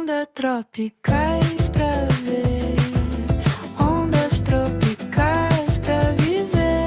Ondas tropicais pra ver, ondas tropicais pra viver.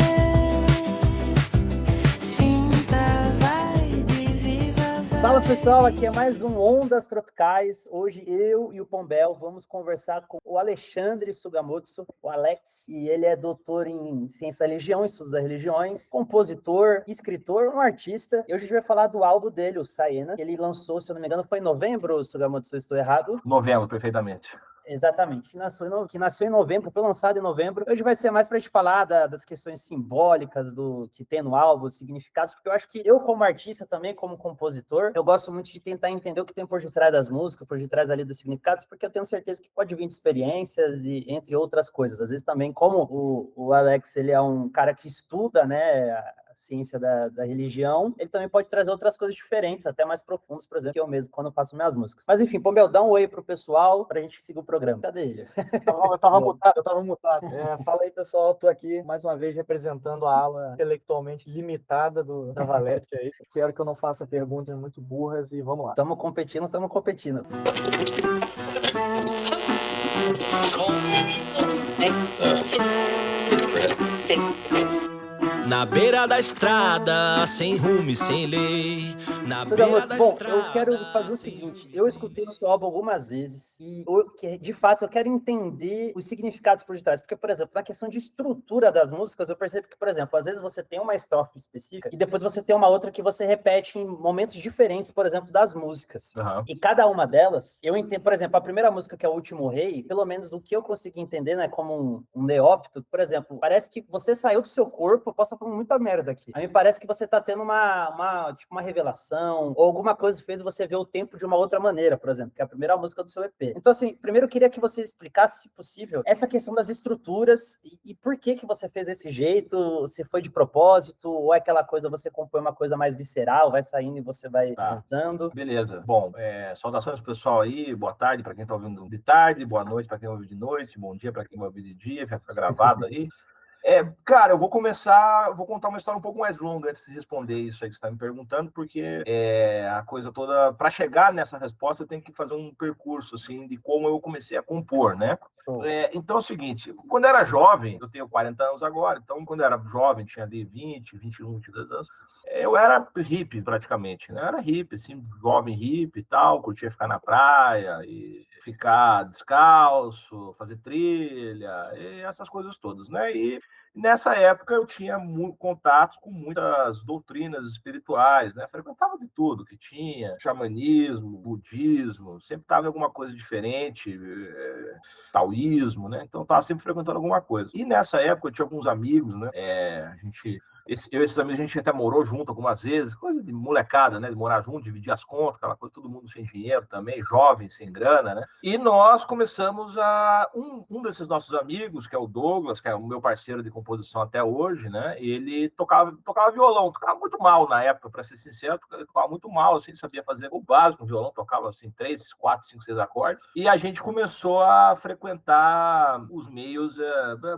Sinta a vibe, viva a vibe. Fala pessoal, aqui é mais um Ondas Tropicais. Hoje eu e o Pombel vamos conversar com o Alexandre Sugamotsu, o Alex, e ele é doutor em Ciência da Religião, Estudos das Religiões, compositor, escritor, um artista. E hoje a gente vai falar do álbum dele, o Saena, que ele lançou, se eu não me engano, foi em novembro, Sugamotsu, se eu estou errado. Novembro, perfeitamente. Exatamente, que nasceu em novembro, foi lançado em novembro. Hoje vai ser mais para a gente falar das questões simbólicas do que tem no álbum, os significados, porque eu acho que eu, como artista também, como compositor, eu gosto muito de tentar entender o que tem por detrás das músicas, por detrás ali dos significados, porque eu tenho certeza que pode vir de experiências e entre outras coisas. Às vezes também, como o Alex, ele é um cara que estuda, né, a ciência da religião, ele também pode trazer outras coisas diferentes, até mais profundas, por exemplo, que eu mesmo, quando eu faço minhas músicas. Mas enfim, Pombel, dá um oi pro pessoal pra gente seguir o programa. Cadê ele? Eu tava mutado. Fala aí, pessoal, tô aqui mais uma vez representando a ala intelectualmente limitada da Valete aí. Espero que eu não faça perguntas muito burras e vamos lá. Tamo competindo. Na beira da estrada, sem rumo e sem lei. Bom, eu quero fazer o seguinte, eu escutei o seu álbum algumas vezes e, de fato, eu quero entender os significados por detrás, porque, por exemplo, na questão de estrutura das músicas, eu percebo que, por exemplo, às vezes você tem uma estrofe específica e depois você tem uma outra que você repete em momentos diferentes, por exemplo, das músicas. Uhum. E cada uma delas, eu entendo, por exemplo, a primeira música, que é O Último Rei, pelo menos o que eu consegui entender, né, como um neófito, por exemplo, parece que você saiu do seu corpo, posso estar falando muita merda aqui. A mim parece que você tá tendo uma revelação, ou alguma coisa que fez você ver o tempo de uma outra maneira, por exemplo, que é a primeira música do seu EP. Então, assim, primeiro eu queria que você explicasse, se possível, essa questão das estruturas e por que você fez desse jeito, se foi de propósito, ou é aquela coisa, você compõe uma coisa mais visceral, vai saindo e você vai cantando. Beleza. Bom, saudações pro pessoal aí, boa tarde para quem tá ouvindo de tarde, boa noite para quem vai ouvir de noite, bom dia para quem vai ouvir de dia, vai ficar gravado aí. Cara, eu vou contar uma história um pouco mais longa antes de responder isso aí que você está me perguntando, porque a coisa toda, para chegar nessa resposta, eu tenho que fazer um percurso, assim, de como eu comecei a compor, né? Então é o seguinte, quando eu era jovem, eu tenho 40 anos agora, então quando eu era jovem, tinha ali 20, 21, 22 anos, eu era hippie praticamente, né? Eu era hippie, assim, jovem hippie e tal, curtia ficar na praia e ficar descalço, fazer trilha, e essas coisas todas, né? E nessa época eu tinha contato com muitas doutrinas espirituais, né? Frequentava de tudo que tinha, xamanismo, budismo, sempre estava em alguma coisa diferente, taoísmo, né? Então estava sempre frequentando alguma coisa. E nessa época eu tinha alguns amigos, né? Esses amigos, a gente até morou junto algumas vezes, coisa de molecada, né? De morar junto, dividir as contas, aquela coisa, todo mundo sem dinheiro também, jovem, sem grana, né? E nós começamos um desses nossos amigos, que é o Douglas, que é o meu parceiro de composição até hoje, né? Ele tocava violão, tocava muito mal na época, para ser sincero, ele tocava muito mal, assim, sabia fazer o básico, o violão tocava assim 3, 4, 5, 6 acordes. E a gente começou a frequentar os meios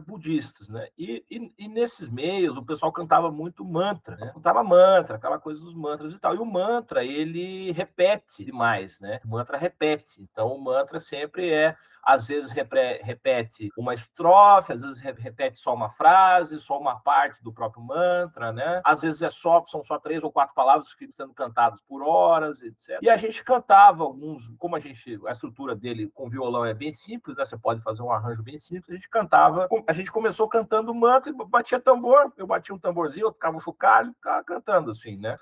budistas, né? E nesses meios o pessoal cantava muito mantra, né? Cantava mantra, aquela coisa dos mantras e tal. E o mantra, ele repete demais, né? O mantra repete. Então, o mantra sempre às vezes repete uma estrofe, às vezes repete só uma frase, só uma parte do próprio mantra, né? Às vezes são só 3 ou 4 palavras que ficam sendo cantadas por horas, etc. E a gente cantava alguns, como a estrutura dele com violão é bem simples, né? Você pode fazer um arranjo bem simples, a gente começou cantando mantra e batia tambor, eu batia um tamborzinho, eu tocava um chocalho, ficava cantando, assim, né?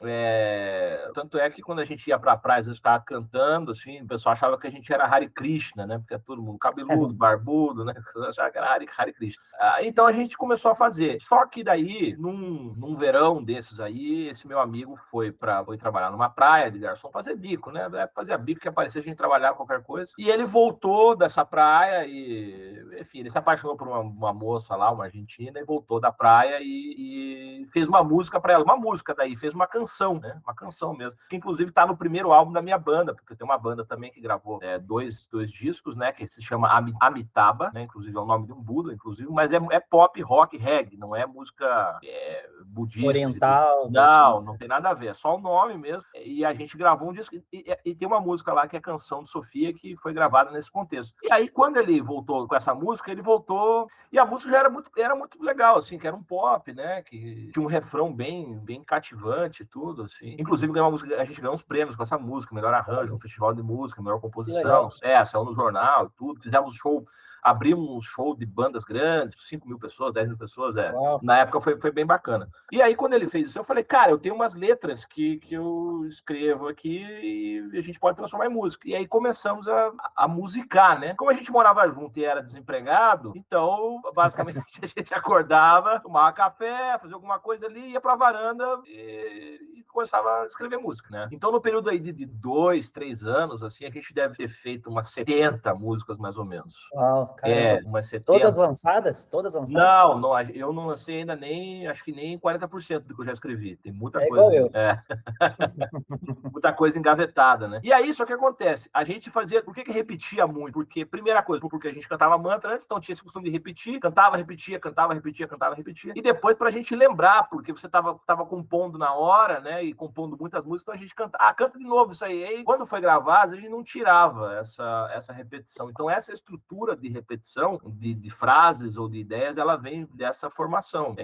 Tanto é que quando a gente ia pra praia, às vezes ficava cantando, assim, o pessoal achava que a gente era Hare Krishna, né? Porque todo mundo cabeludo, barbudo, né? Achava que era Hare Krishna. Então a gente começou a fazer. Só que daí, num verão desses aí, esse meu amigo foi trabalhar numa praia de garçom, fazer bico, né? Fazia bico que aparecia a gente trabalhar qualquer coisa. E ele voltou dessa praia e, enfim, ele se apaixonou por uma moça lá, uma argentina, e voltou da praia e e fez uma música para ela, uma música daí, fez uma canção, né? Uma canção mesmo, que inclusive tá no primeiro álbum da minha banda, porque tem uma banda também que gravou dois discos, né? Que se chama Amitabha, né? Inclusive é o nome de um Buda, inclusive, mas é pop, rock, reggae, não é música budista. Oriental. Não tem nada a ver, é só o nome mesmo. E a gente gravou um disco, e tem uma música lá que é Canção de Sofia, que foi gravada nesse contexto. E aí, quando ele voltou com essa música, ele voltou, e a música já era muito legal, assim, que era um pop, né? Que tinha um refrão bem cativante e tudo, assim. Inclusive, a gente ganhou uns prêmios com essa música, melhor arranjo, um festival de música, melhor composição, saiu no jornal, tudo. Fizemos show, abrimos um show de bandas grandes, 5.000 pessoas, 10.000 pessoas, na época foi bem bacana. E aí, quando ele fez isso, eu falei, cara, eu tenho umas letras que eu escrevo aqui e a gente pode transformar em música. E aí começamos a musicar, né? Como a gente morava junto e era desempregado, então, basicamente, a gente acordava, tomava café, fazia alguma coisa ali, ia pra varanda e começava a escrever música, né? Então, no período aí de 2, 3 anos, assim, a gente deve ter feito umas 70 músicas, mais ou menos. Uau, caramba. Umas 70. Todas lançadas? Não, eu não lancei ainda acho que nem 40% do que eu já escrevi. Tem muita coisa. Igual eu. Muita coisa engavetada, né? E aí, só que acontece, a gente fazia, por que repetia muito? Porque, primeira coisa, porque a gente cantava mantra antes, então tinha esse costume de repetir, cantava, repetia, e depois pra gente lembrar, porque você tava compondo na hora, né, e compondo muitas músicas, então a gente canta de novo isso aí. E aí, quando foi gravado, a gente não tirava essa repetição. Então, essa estrutura de repetição, de frases ou de ideias, ela vem dessa formação,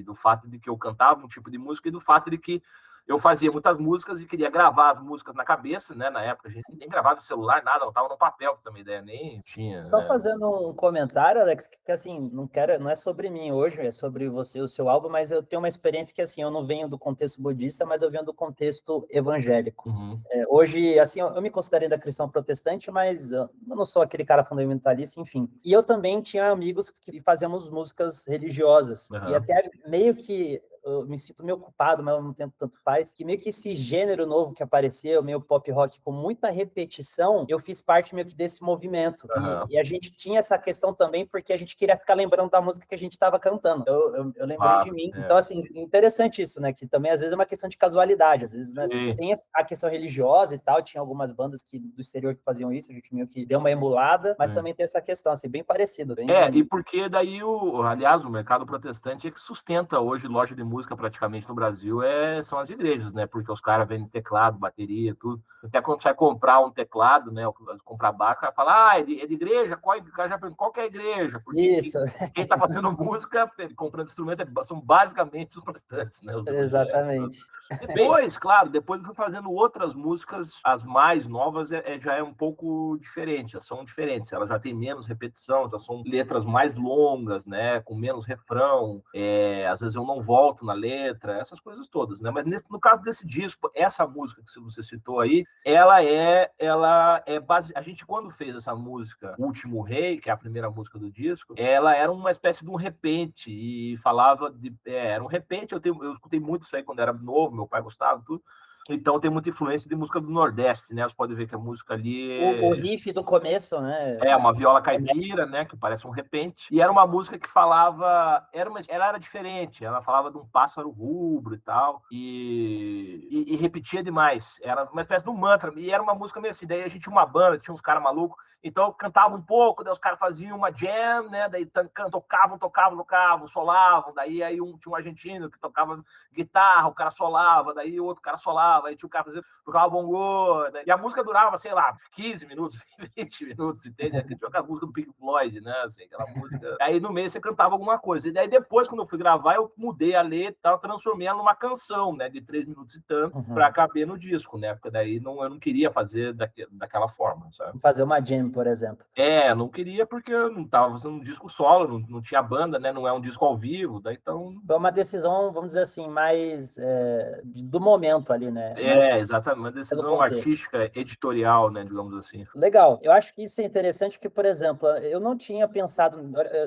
do fato de que eu cantava um tipo de música e do fato de que eu fazia muitas músicas e queria gravar as músicas na cabeça, né? Na época a gente nem gravava no celular, nada, não estava no papel, pra você ter uma ideia, nem tinha. Só fazendo um comentário, Alex, que assim, não é sobre mim hoje, é sobre você, o seu álbum, mas eu tenho uma experiência que assim, eu não venho do contexto budista, mas eu venho do contexto evangélico. Uhum. Hoje, assim, eu me considero ainda cristão protestante, mas eu não sou aquele cara fundamentalista, enfim. E eu também tinha amigos que fazíamos músicas religiosas. Uhum. E até meio que eu me sinto meio ocupado, mas ao mesmo tempo tanto faz, que meio que esse gênero novo que apareceu, meio pop rock, com muita repetição, eu fiz parte meio que desse movimento. Uhum. E a gente tinha essa questão também, porque a gente queria ficar lembrando da música que a gente estava cantando. Eu lembrei de mim. Então, assim, interessante isso, né? Que também, às vezes, é uma questão de casualidade. Às vezes, né, tem a questão religiosa e tal, tinha algumas bandas do exterior que faziam isso, a gente meio que deu uma emulada, mas também tem essa questão, assim, bem parecido. E porque daí, aliás, o mercado protestante é que sustenta hoje loja de música praticamente no Brasil, são as igrejas, né? Porque os caras vendem teclado, bateria, tudo. Até quando você vai comprar um teclado, né? Comprar baixo, vai falar, é de igreja? Qual que é a igreja? Porque isso. Quem tá fazendo música, comprando instrumento, são basicamente os protestantes, né? Exatamente. Depois, claro, depois eu fui fazendo outras músicas, as mais novas já é um pouco diferente, já são diferentes, elas já têm menos repetição, já são letras mais longas, né? Com menos refrão, às vezes eu não volto na letra, essas coisas todas, né? Mas no caso desse disco, essa música que você citou aí, ela é base. A gente, quando fez essa música, O Último Rei, que é a primeira música do disco, ela era uma espécie de um repente, e falava era um repente. Eu escutei muito isso aí quando era novo, meu pai gostava, tudo. Então tem muita influência de música do Nordeste, né? Você pode ver que a música ali o riff do começo, né? É uma viola caipira, né? Que parece um repente. E era uma música que falava... Ela era diferente. Ela falava de um pássaro rubro e tal. E repetia demais. Era uma espécie de um mantra. E era uma música meio assim. Daí a gente tinha uma banda, tinha uns caras malucos. Então cantava um pouco, daí os caras faziam uma jam, né? Daí tocavam, solavam. Daí aí tinha um argentino que tocava guitarra, o cara solava. Daí o outro cara solava. Aí tinha o cara que tocava bongô. E a música durava, sei lá, 15 minutos, 20 minutos, entende? Tinha aquela música do Pink Floyd, né? Assim, aquela música. Aí no meio você cantava alguma coisa. E daí depois, quando eu fui gravar, eu mudei a letra e tal, transformei ela numa canção, né? De 3 minutos e tanto, pra caber no disco, né? Porque daí eu não queria fazer daquela forma, sabe? Fazer uma jam, por exemplo. Não queria porque eu não tava fazendo um disco solo, não tinha banda, né? Não é um disco ao vivo, daí então... Foi uma decisão, vamos dizer assim, mais do momento ali, né? Exatamente, uma pelo decisão contexto. artística, editorial, né, digamos assim. Legal. Eu acho que isso é interessante porque, por exemplo, eu não tinha pensado.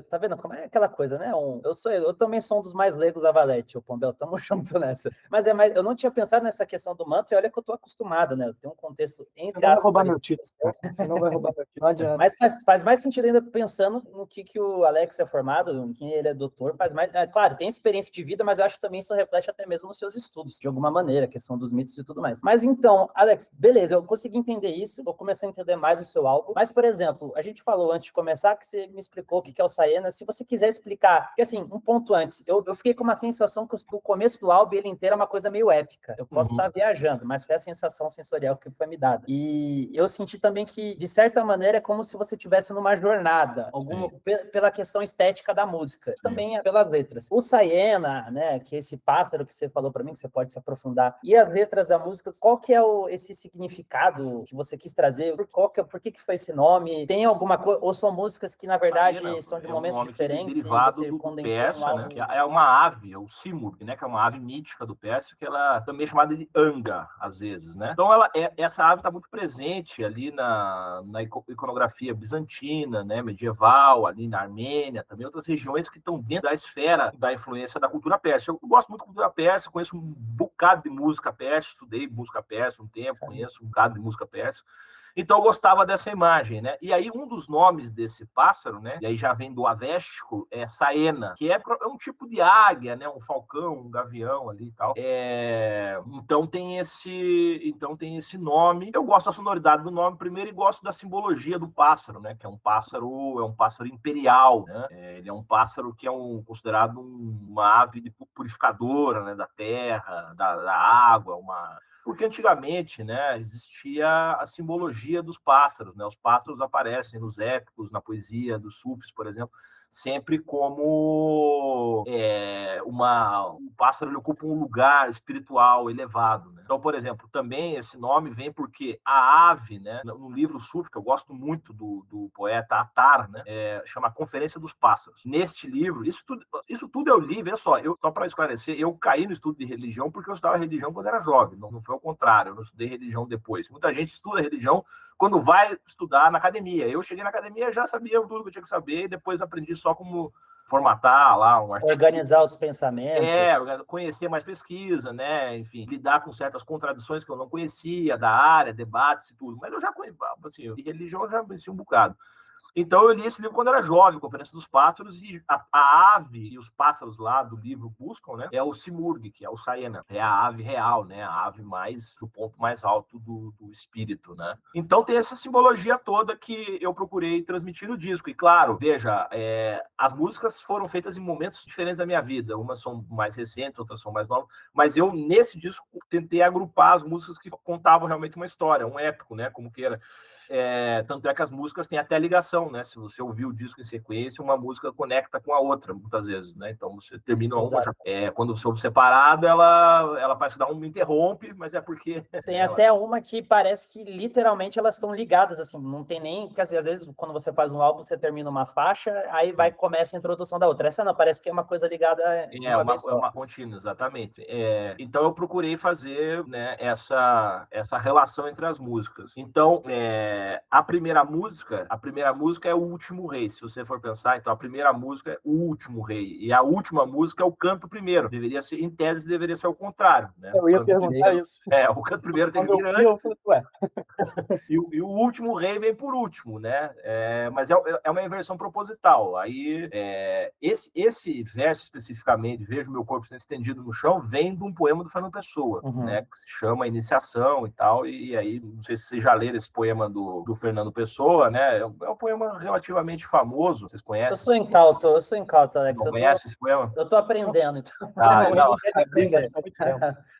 Tá vendo como é aquela coisa, né? Eu também sou um dos mais leigos da Valete, o Pombel, tamo junto nessa. Mas eu não tinha pensado nessa questão do manto, e olha que eu tô acostumado, né? Eu tenho um contexto Você entre não vai aspas. roubar meu título, cara. Você não vai roubar meu título. Não adianta. Mas faz mais sentido ainda pensando no que o Alex é formado, no que ele é doutor, faz mais. Claro, tem experiência de vida, mas eu acho que também isso reflete até mesmo nos seus estudos, de alguma maneira, a questão dos mitos e tudo mais. Mas então, Alex, beleza, eu consegui entender isso, eu comecei a entender mais o seu álbum. Mas, por exemplo, a gente falou antes de começar que você me explicou o que é o Saena. Se você quiser explicar, porque assim, um ponto antes, eu fiquei com uma sensação que o começo do álbum ele inteiro é uma coisa meio épica. Eu posso estar viajando, mas foi a sensação sensorial que foi me dada. E eu senti também que, de certa maneira, é como se você estivesse numa jornada, pela questão estética da música, também é pelas letras. O Saena, né, que é esse pássaro que você falou para mim, que você pode se aprofundar, e as letras da música, qual que é esse significado que você quis trazer? Por que foi esse nome? Tem alguma coisa, ou são músicas que, na verdade, Saena são de é um momentos nome diferentes e derivado você do condensou num persa, né, álbum? que é uma ave, é o simurg, né, que é uma ave mítica do Pérsia, que ela também é chamada de anga, às vezes, né? Então essa ave está muito presente ali na iconografia bizantina, né, medieval, ali na Armênia, também outras regiões que estão dentro da esfera da influência da cultura persa. Eu gosto muito da cultura persa, conheço um bocado de música persa, estudei música persa um tempo, conheço um bocado de música persa. Então eu gostava dessa imagem, né? E aí um dos nomes desse pássaro, né? E aí já vem do avéstico, é Saena, que é um tipo de águia, né? Um falcão, um gavião ali e tal. Então tem esse nome. Eu gosto da sonoridade do nome primeiro e gosto da simbologia do pássaro, né? Que é um pássaro imperial, né? Ele é um pássaro que é considerado uma ave purificadora, né? Da terra, da água, porque antigamente, né, existia a simbologia dos pássaros, né? Os pássaros aparecem nos épicos, na poesia dos sufis, por exemplo, sempre como o pássaro ele ocupa um lugar espiritual elevado, né? Então, por exemplo, também esse nome vem porque a ave, né, no livro sufi, que eu gosto muito do poeta Attar, né, chama Conferência dos Pássaros. Neste livro, isso tudo eu li, veja só para esclarecer, eu caí no estudo de religião porque eu estudava religião quando era jovem, não foi ao contrário, eu não estudei religião depois. Muita gente estuda religião quando vai estudar na academia. Eu cheguei na academia, já sabia tudo que eu tinha que saber, e depois aprendi só como formatar lá um artigo. Organizar os pensamentos. Conhecer mais pesquisa, né? Enfim, lidar com certas contradições que eu não conhecia da área, debates e tudo. Mas eu já conhecia, assim, de religião eu já conhecia um bocado. Então eu li esse livro quando era jovem, Conferência dos Pássaros, e a ave e os pássaros lá do livro buscam, né? É o simurg, que é o Saena, é a ave real, né? A ave do ponto mais alto do espírito, né? Então tem essa simbologia toda que eu procurei transmitir no disco. E claro, veja, as músicas foram feitas em momentos diferentes da minha vida. Umas são mais recentes, outras são mais novas. Mas eu, nesse disco, tentei agrupar as músicas que contavam realmente uma história, um épico, né? Como queira. Tanto é que as músicas têm até ligação, né? Se você ouvir o disco em sequência, uma música conecta com a outra, muitas vezes, né? Então você termina uma, quando você ouve separado, ela parece dar um interrompe, mas é porque... Tem até uma que parece que literalmente elas estão ligadas, assim, não tem nem... Porque assim, às vezes, quando você faz um álbum, você termina uma faixa, aí começa a introdução da outra. Essa não, parece que é uma coisa ligada uma contínua, exatamente. Então eu procurei fazer, né, essa relação entre as músicas. Então, a primeira música é O Último Rei. Se você for pensar, então a primeira música é O Último Rei. E a última música é o Canto Primeiro. Deveria ser, em tese, deveria ser o contrário, né? Eu ia perguntar isso. O Canto Primeiro tem que vir antes. E o Último Rei vem por último, né? Mas é uma inversão proposital. Aí, esse verso especificamente, Vejo Meu Corpo Sendo Estendido no Chão, vem de um poema do Fernando Pessoa, né? Que se chama Iniciação e tal. E aí, não sei se vocês já leram esse poema do Fernando Pessoa, né? É um poema relativamente famoso, vocês conhecem? Eu sou incauto, Alex. Não conhece esse poema? Eu tô aprendendo, então.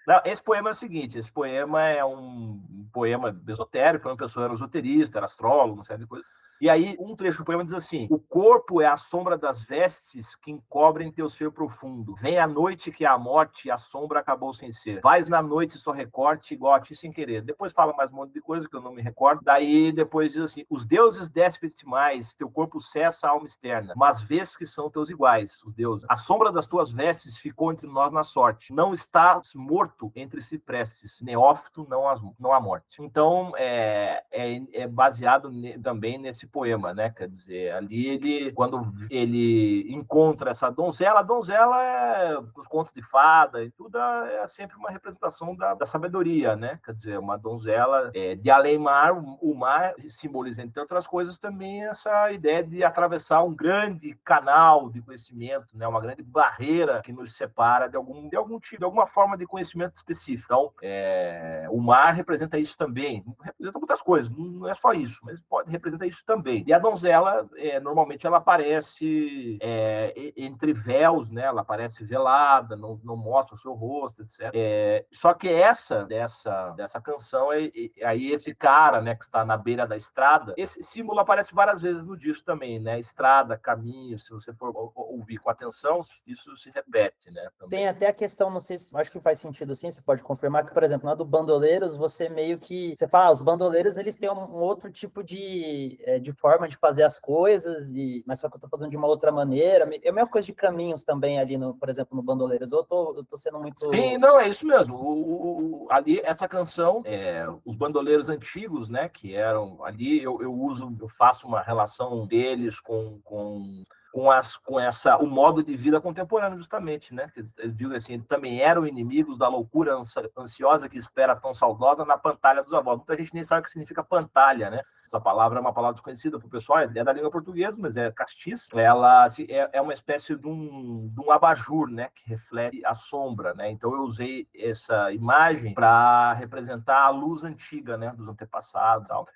Não, esse poema é o seguinte, esse poema é um poema esotérico, uma pessoa era esoterista, era astrólogo, uma série de coisas. E aí, um trecho do poema diz assim: o corpo é a sombra das vestes que encobrem teu ser profundo. Vem a noite que é a morte e a sombra acabou sem ser. Vais na noite só recorte igual a ti sem querer. Depois fala mais um monte de coisa que eu não me recordo. Daí depois diz assim: os deuses despem-te mais, teu corpo cessa a alma externa, mas vês que são teus iguais, os deuses. A sombra das tuas vestes ficou entre nós na sorte. Não estás morto entre ciprestes. Neófito não há morte. Então, é baseado também nesse poema, né? Quer dizer, ali quando ele encontra essa donzela, a donzela os contos de fada e tudo é sempre uma representação da sabedoria, né? Quer dizer, uma donzela de além-mar, o mar simboliza, entre outras coisas, também essa ideia de atravessar um grande canal de conhecimento, né? Uma grande barreira que nos separa de algum tipo, de alguma forma de conhecimento específico. Então, o mar representa isso também. Representa muitas coisas, não é só isso, mas pode representar isso também. E a donzela, normalmente, ela aparece entre véus, né? Ela aparece velada, não mostra o seu rosto, etc. Só que dessa canção, aí esse cara, né, que está na beira da estrada, esse símbolo aparece várias vezes no disco também, né? Estrada, caminho, se você for ouvir com atenção, isso se repete, né? Também. Tem até a questão, não sei se acho que faz sentido sim, você pode confirmar que, por exemplo, na do Bandoleiros, você meio que você fala, os bandoleiros eles têm um outro tipo de forma de fazer as coisas, mas só que eu tô falando de uma outra maneira. É a mesma coisa de caminhos também ali, por exemplo, no Bandoleiros. Eu tô sendo muito... Sim, não, é isso mesmo. Ali, essa canção, os bandoleiros antigos, né, que eram ali, eu faço uma relação deles com o modo de vida contemporâneo, justamente, né? Eu digo assim, também eram inimigos da loucura ansiosa que espera tão saudosa na pantalha dos avós. Muita gente nem sabe o que significa pantalha, né? Essa palavra é uma palavra desconhecida para o pessoal, é da língua portuguesa, mas é castiça. Ela é uma espécie de um abajur, né? Que reflete a sombra, né? Então eu usei essa imagem para representar a luz antiga, né? Dos antepassados e tal.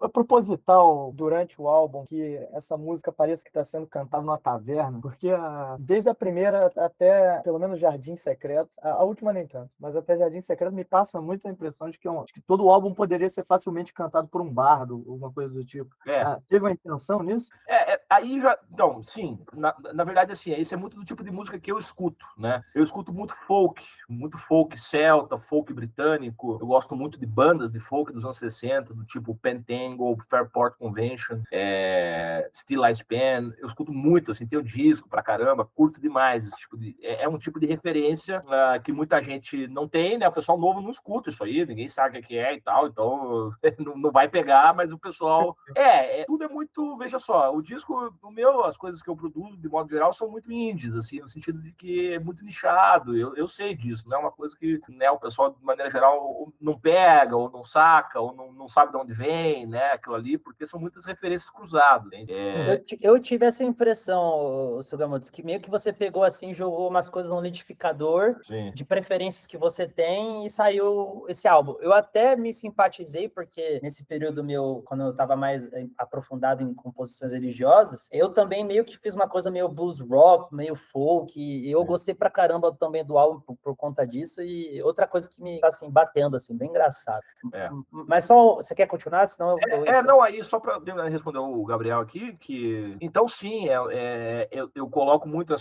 É proposital, durante o álbum, que essa música pareça que está sendo cantada numa taverna, porque desde a primeira até, pelo menos, Jardim Secreto, a última nem tanto, mas até Jardim Secreto me passa muito a impressão de que todo o álbum poderia ser facilmente cantado por um bardo, alguma coisa do tipo. Teve uma intenção nisso? Aí já... Então, sim, na verdade, assim, isso é muito do tipo de música que eu escuto, né? Eu escuto muito folk celta, folk britânico. Eu gosto muito de bandas de folk dos anos 60, do tipo Pentangle, Fairport Convention, Still I Span. Eu escuto muito, assim, tenho disco pra caramba, curto demais esse tipo de... É um tipo de referência que muita gente não tem, né? O pessoal novo não escuta isso aí, ninguém sabe o que é e tal, então não vai pegar, mas o pessoal... tudo é muito... Veja só, o disco, as coisas que eu produzo, de modo geral, são muito indies, assim, no sentido de que é muito nichado, eu sei disso, não é uma coisa que, né, o pessoal, de maneira geral, não pega, ou não saca, ou não sabe de onde vem, né, aquilo ali, porque são muitas referências cruzadas. Eu tive essa impressão, Sugamoto, que meio que você pegou assim, jogou umas coisas no liquidificador, Sim. De preferências que você tem, e saiu esse álbum. Eu até me simpatizei, porque nesse período meu, quando eu estava mais aprofundado em composições religiosas, eu também meio que fiz uma coisa meio blues rock, meio folk, e eu gostei pra caramba também do álbum por conta disso, e outra coisa que me tá assim, batendo, assim, bem engraçado. Mas só, você quer continuar? Senão não, aí só para responder o Gabriel aqui, que então sim, eu coloco muito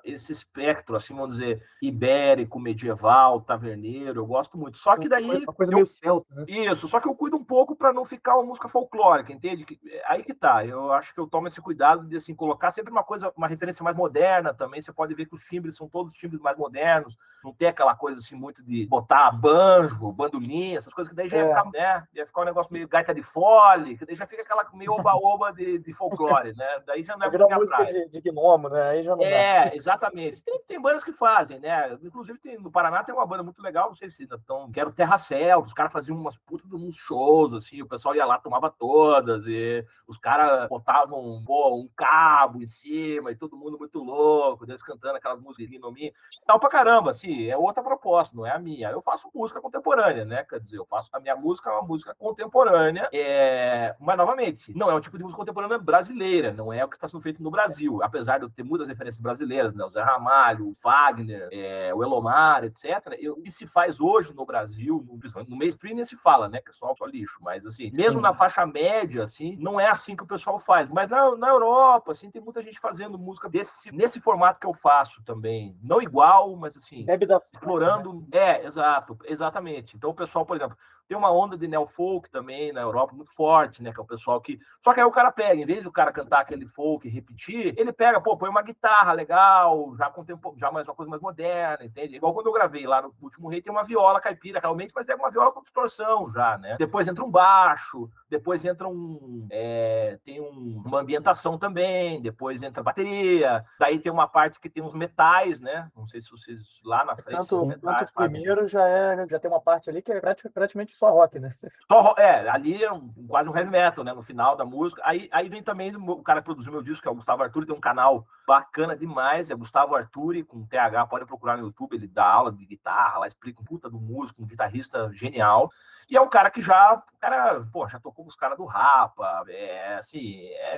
esse espectro, assim, vamos dizer, ibérico, medieval, taverneiro, eu gosto muito. Só que daí... Uma coisa meio celta, né? Isso, só que eu cuido um pouco para não ficar uma música folclórica, entende? Aí que tá, eu acho que eu tomo esse cuidado de, assim, colocar sempre uma referência mais moderna também. Você pode ver que os timbres são todos timbres mais modernos, não tem aquela coisa assim muito de botar banjo, bandolim, essas coisas que daí já ia ficar, né? Ia ficar um negócio meio gaita de fole, que daí já fica aquela meio oba-oba de folclore, né? Daí já não é muito minha praia. De gnomo, né? Aí já não dá. Exatamente. Tem bandas que fazem, né? Inclusive no Paraná tem uma banda muito legal, não sei se então, que era o Terra Celta, os caras faziam umas putas de uns shows, assim, o pessoal ia lá, tomava todas, e os caras botavam um cabo em cima, e todo mundo muito louco, eles cantando aquelas músicas de gnominha, tal pra caramba, assim, é outra proposta, não é a minha. Eu faço música contemporânea, né? Quer dizer, a minha música é uma música contemporânea, mas, novamente, não é um tipo de música contemporânea brasileira, não é o que está sendo feito no Brasil, apesar de eu ter muitas referências brasileiras, né? O Zé Ramalho, o Fagner, o Elomar, etc. O que se faz hoje no Brasil, no mainstream nem se fala, né? Que é só lixo, mas assim, mesmo na faixa média, assim, não é assim que o pessoal faz. Mas na Europa, assim, tem muita gente fazendo música nesse formato que eu faço também. Não igual, mas assim, explorando. Exatamente. Então o pessoal, por exemplo, tem uma onda de neofolk também na Europa muito forte, né? Que é o pessoal que... Só que aí o cara pega, em vez do cara cantar aquele folk e repetir, ele pega, põe uma guitarra legal, já mais uma coisa mais moderna, entende? Igual quando eu gravei lá no Último Rei, tem uma viola caipira realmente, mas é uma viola com distorção já, né? Depois entra um baixo, depois entra tem uma ambientação também, depois entra bateria, daí tem uma parte que tem uns metais, né? Não sei se vocês lá na frente... Tanto o primeiro já tem uma parte ali que é praticamente só rock, né? Ali é quase um heavy metal, né? No final da música. Aí vem também o cara que produziu meu disco, que é o Gustavo Arturi, tem um canal bacana demais, é Gustavo Arturi, com TH, pode procurar no YouTube, ele dá aula de guitarra, lá explica um puta do músico, um guitarrista genial. E é um cara que já tocou com os caras do Rapa,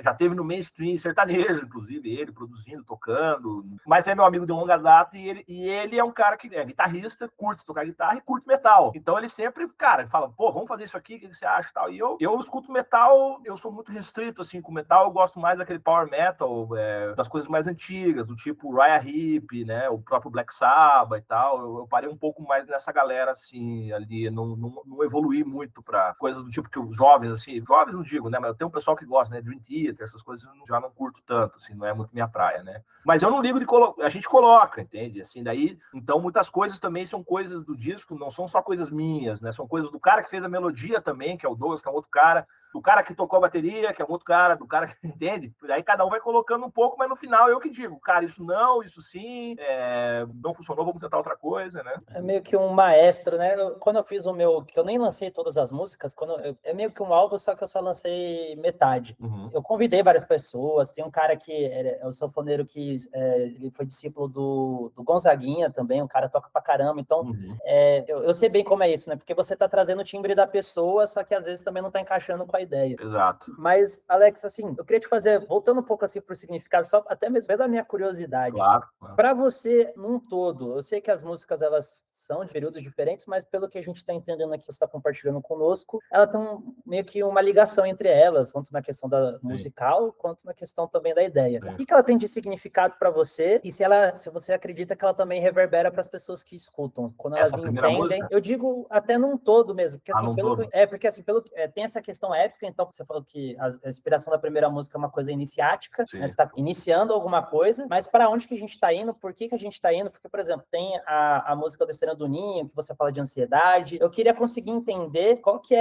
já teve no mainstream sertanejo, inclusive, ele produzindo, tocando, mas é meu amigo de longa data e ele é um cara que é guitarrista, curte tocar guitarra e curte metal. Então ele sempre, ele fala, vamos fazer isso aqui, o que você acha e tal? E eu escuto metal, eu sou muito restrito, assim, com metal, eu gosto mais daquele power metal, das coisas mais antigas, do tipo Uriah Heep, né, o próprio Black Sabbath e tal. Eu parei um pouco mais nessa galera, assim, ali, não evoluir muito para coisas do tipo que os jovens, assim, jovens não digo, né, mas tem um pessoal que gosta, né, Dream Theater, essas coisas eu já não curto tanto, assim, não é muito minha praia, né. Mas eu não ligo de colocar, a gente coloca, entende? Assim, daí, então muitas coisas também são coisas do disco, não são só coisas minhas, né, são coisas do cara que fez a melodia também, que é o Douglas, que é um outro cara, do cara que tocou a bateria, que é um outro cara, do cara que entende, daí cada um vai colocando um pouco, mas no final eu que digo, cara, isso não, isso sim, não funcionou, vamos tentar outra coisa, né? É meio que um maestro, né? Quando eu fiz o meu, que eu nem lancei todas as músicas, é meio que um álbum, só que eu só lancei metade. Eu convidei várias pessoas, tem um cara que é o sanfoneiro que ele foi discípulo do Gonzaguinha também, um cara toca pra caramba, então eu sei bem como é isso, né? Porque você tá trazendo o timbre da pessoa, só que às vezes também não tá encaixando com a ideia. Exato. Mas, Alex, assim, eu queria te fazer, voltando um pouco assim pro significado, só até mesmo da minha curiosidade. Claro. Para você, num todo, eu sei que as músicas, elas são de períodos diferentes, mas pelo que a gente está entendendo aqui, você está compartilhando conosco, ela tem meio que uma ligação entre elas, tanto na questão da musical, quanto na questão também da ideia. O que ela tem de significado para você? E se você acredita que ela também reverbera para as pessoas que escutam, quando elas entendem? Eu digo até num todo mesmo, porque assim, tem essa questão épica, então você falou que a inspiração da primeira música é uma coisa iniciática, né? Você está iniciando alguma coisa, mas para onde que a gente está indo? Por que a gente está indo? Porque, por exemplo, tem a música do Estrela do Ninho, que você fala de ansiedade. Eu queria conseguir entender qual que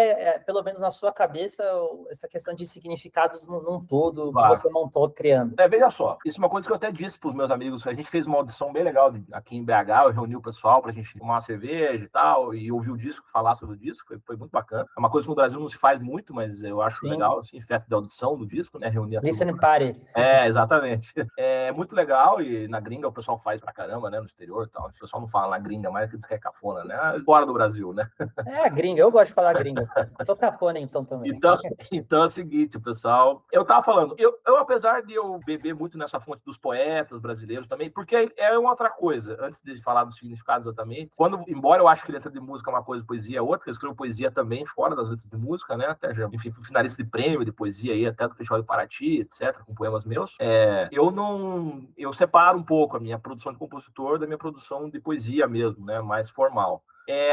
pelo menos na sua cabeça, essa questão de significados num todo, que você montou criando. Veja só, isso é uma coisa que eu até disse para os meus amigos, a gente fez uma audição bem legal aqui em BH, eu reuni o pessoal para a gente tomar uma cerveja e tal, e ouvir o disco, falar sobre o disco, foi muito bacana. É uma coisa que no Brasil não se faz muito, mas eu acho legal, assim, festa de audição do disco, né, reunir a Listen Party. Exatamente. É muito legal, e na gringa o pessoal faz pra caramba, né, no exterior e tal, o pessoal não fala na gringa mais, que diz que é cafona, né, fora do Brasil, né. Gringa, eu gosto de falar gringa. Eu tô cafona então também. Então é o seguinte, pessoal, eu tava falando, eu apesar de eu beber muito nessa fonte dos poetas brasileiros também, porque é uma outra coisa, antes de falar do significado exatamente, embora eu acho que letra de música é uma coisa, poesia é outra, eu escrevo poesia também fora das letras de música, né, até já, enfim, fui finalista de prêmio de poesia aí, até do Festival de Paraty, etc., com poemas meus. Eu separo um pouco a minha produção de compositor da minha produção de poesia mesmo, né, mais formal.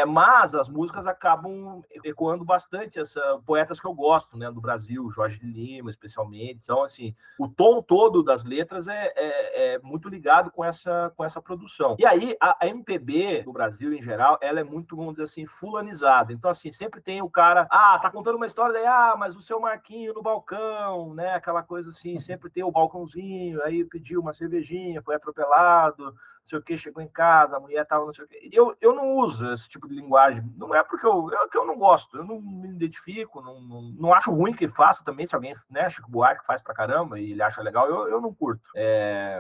Mas as músicas acabam ecoando bastante poetas que eu gosto, né, do Brasil, Jorge de Lima, especialmente. Então, assim, o tom todo das letras é muito ligado com essa produção. E aí, a MPB do Brasil, em geral, ela é muito, vamos dizer assim, fulanizada. Então, assim, sempre tem o cara, tá contando uma história, daí, mas o seu Marquinho no balcão, né, aquela coisa assim, sempre tem o balcãozinho, aí pediu uma cervejinha, foi atropelado, não sei o que, chegou em casa, a mulher tava não sei o que. Eu não uso esse tipo de linguagem. Não é porque eu não gosto, eu não me identifico, não acho ruim que faça também, se alguém, né, Chico Buarque faz pra caramba e ele acha legal, eu não curto.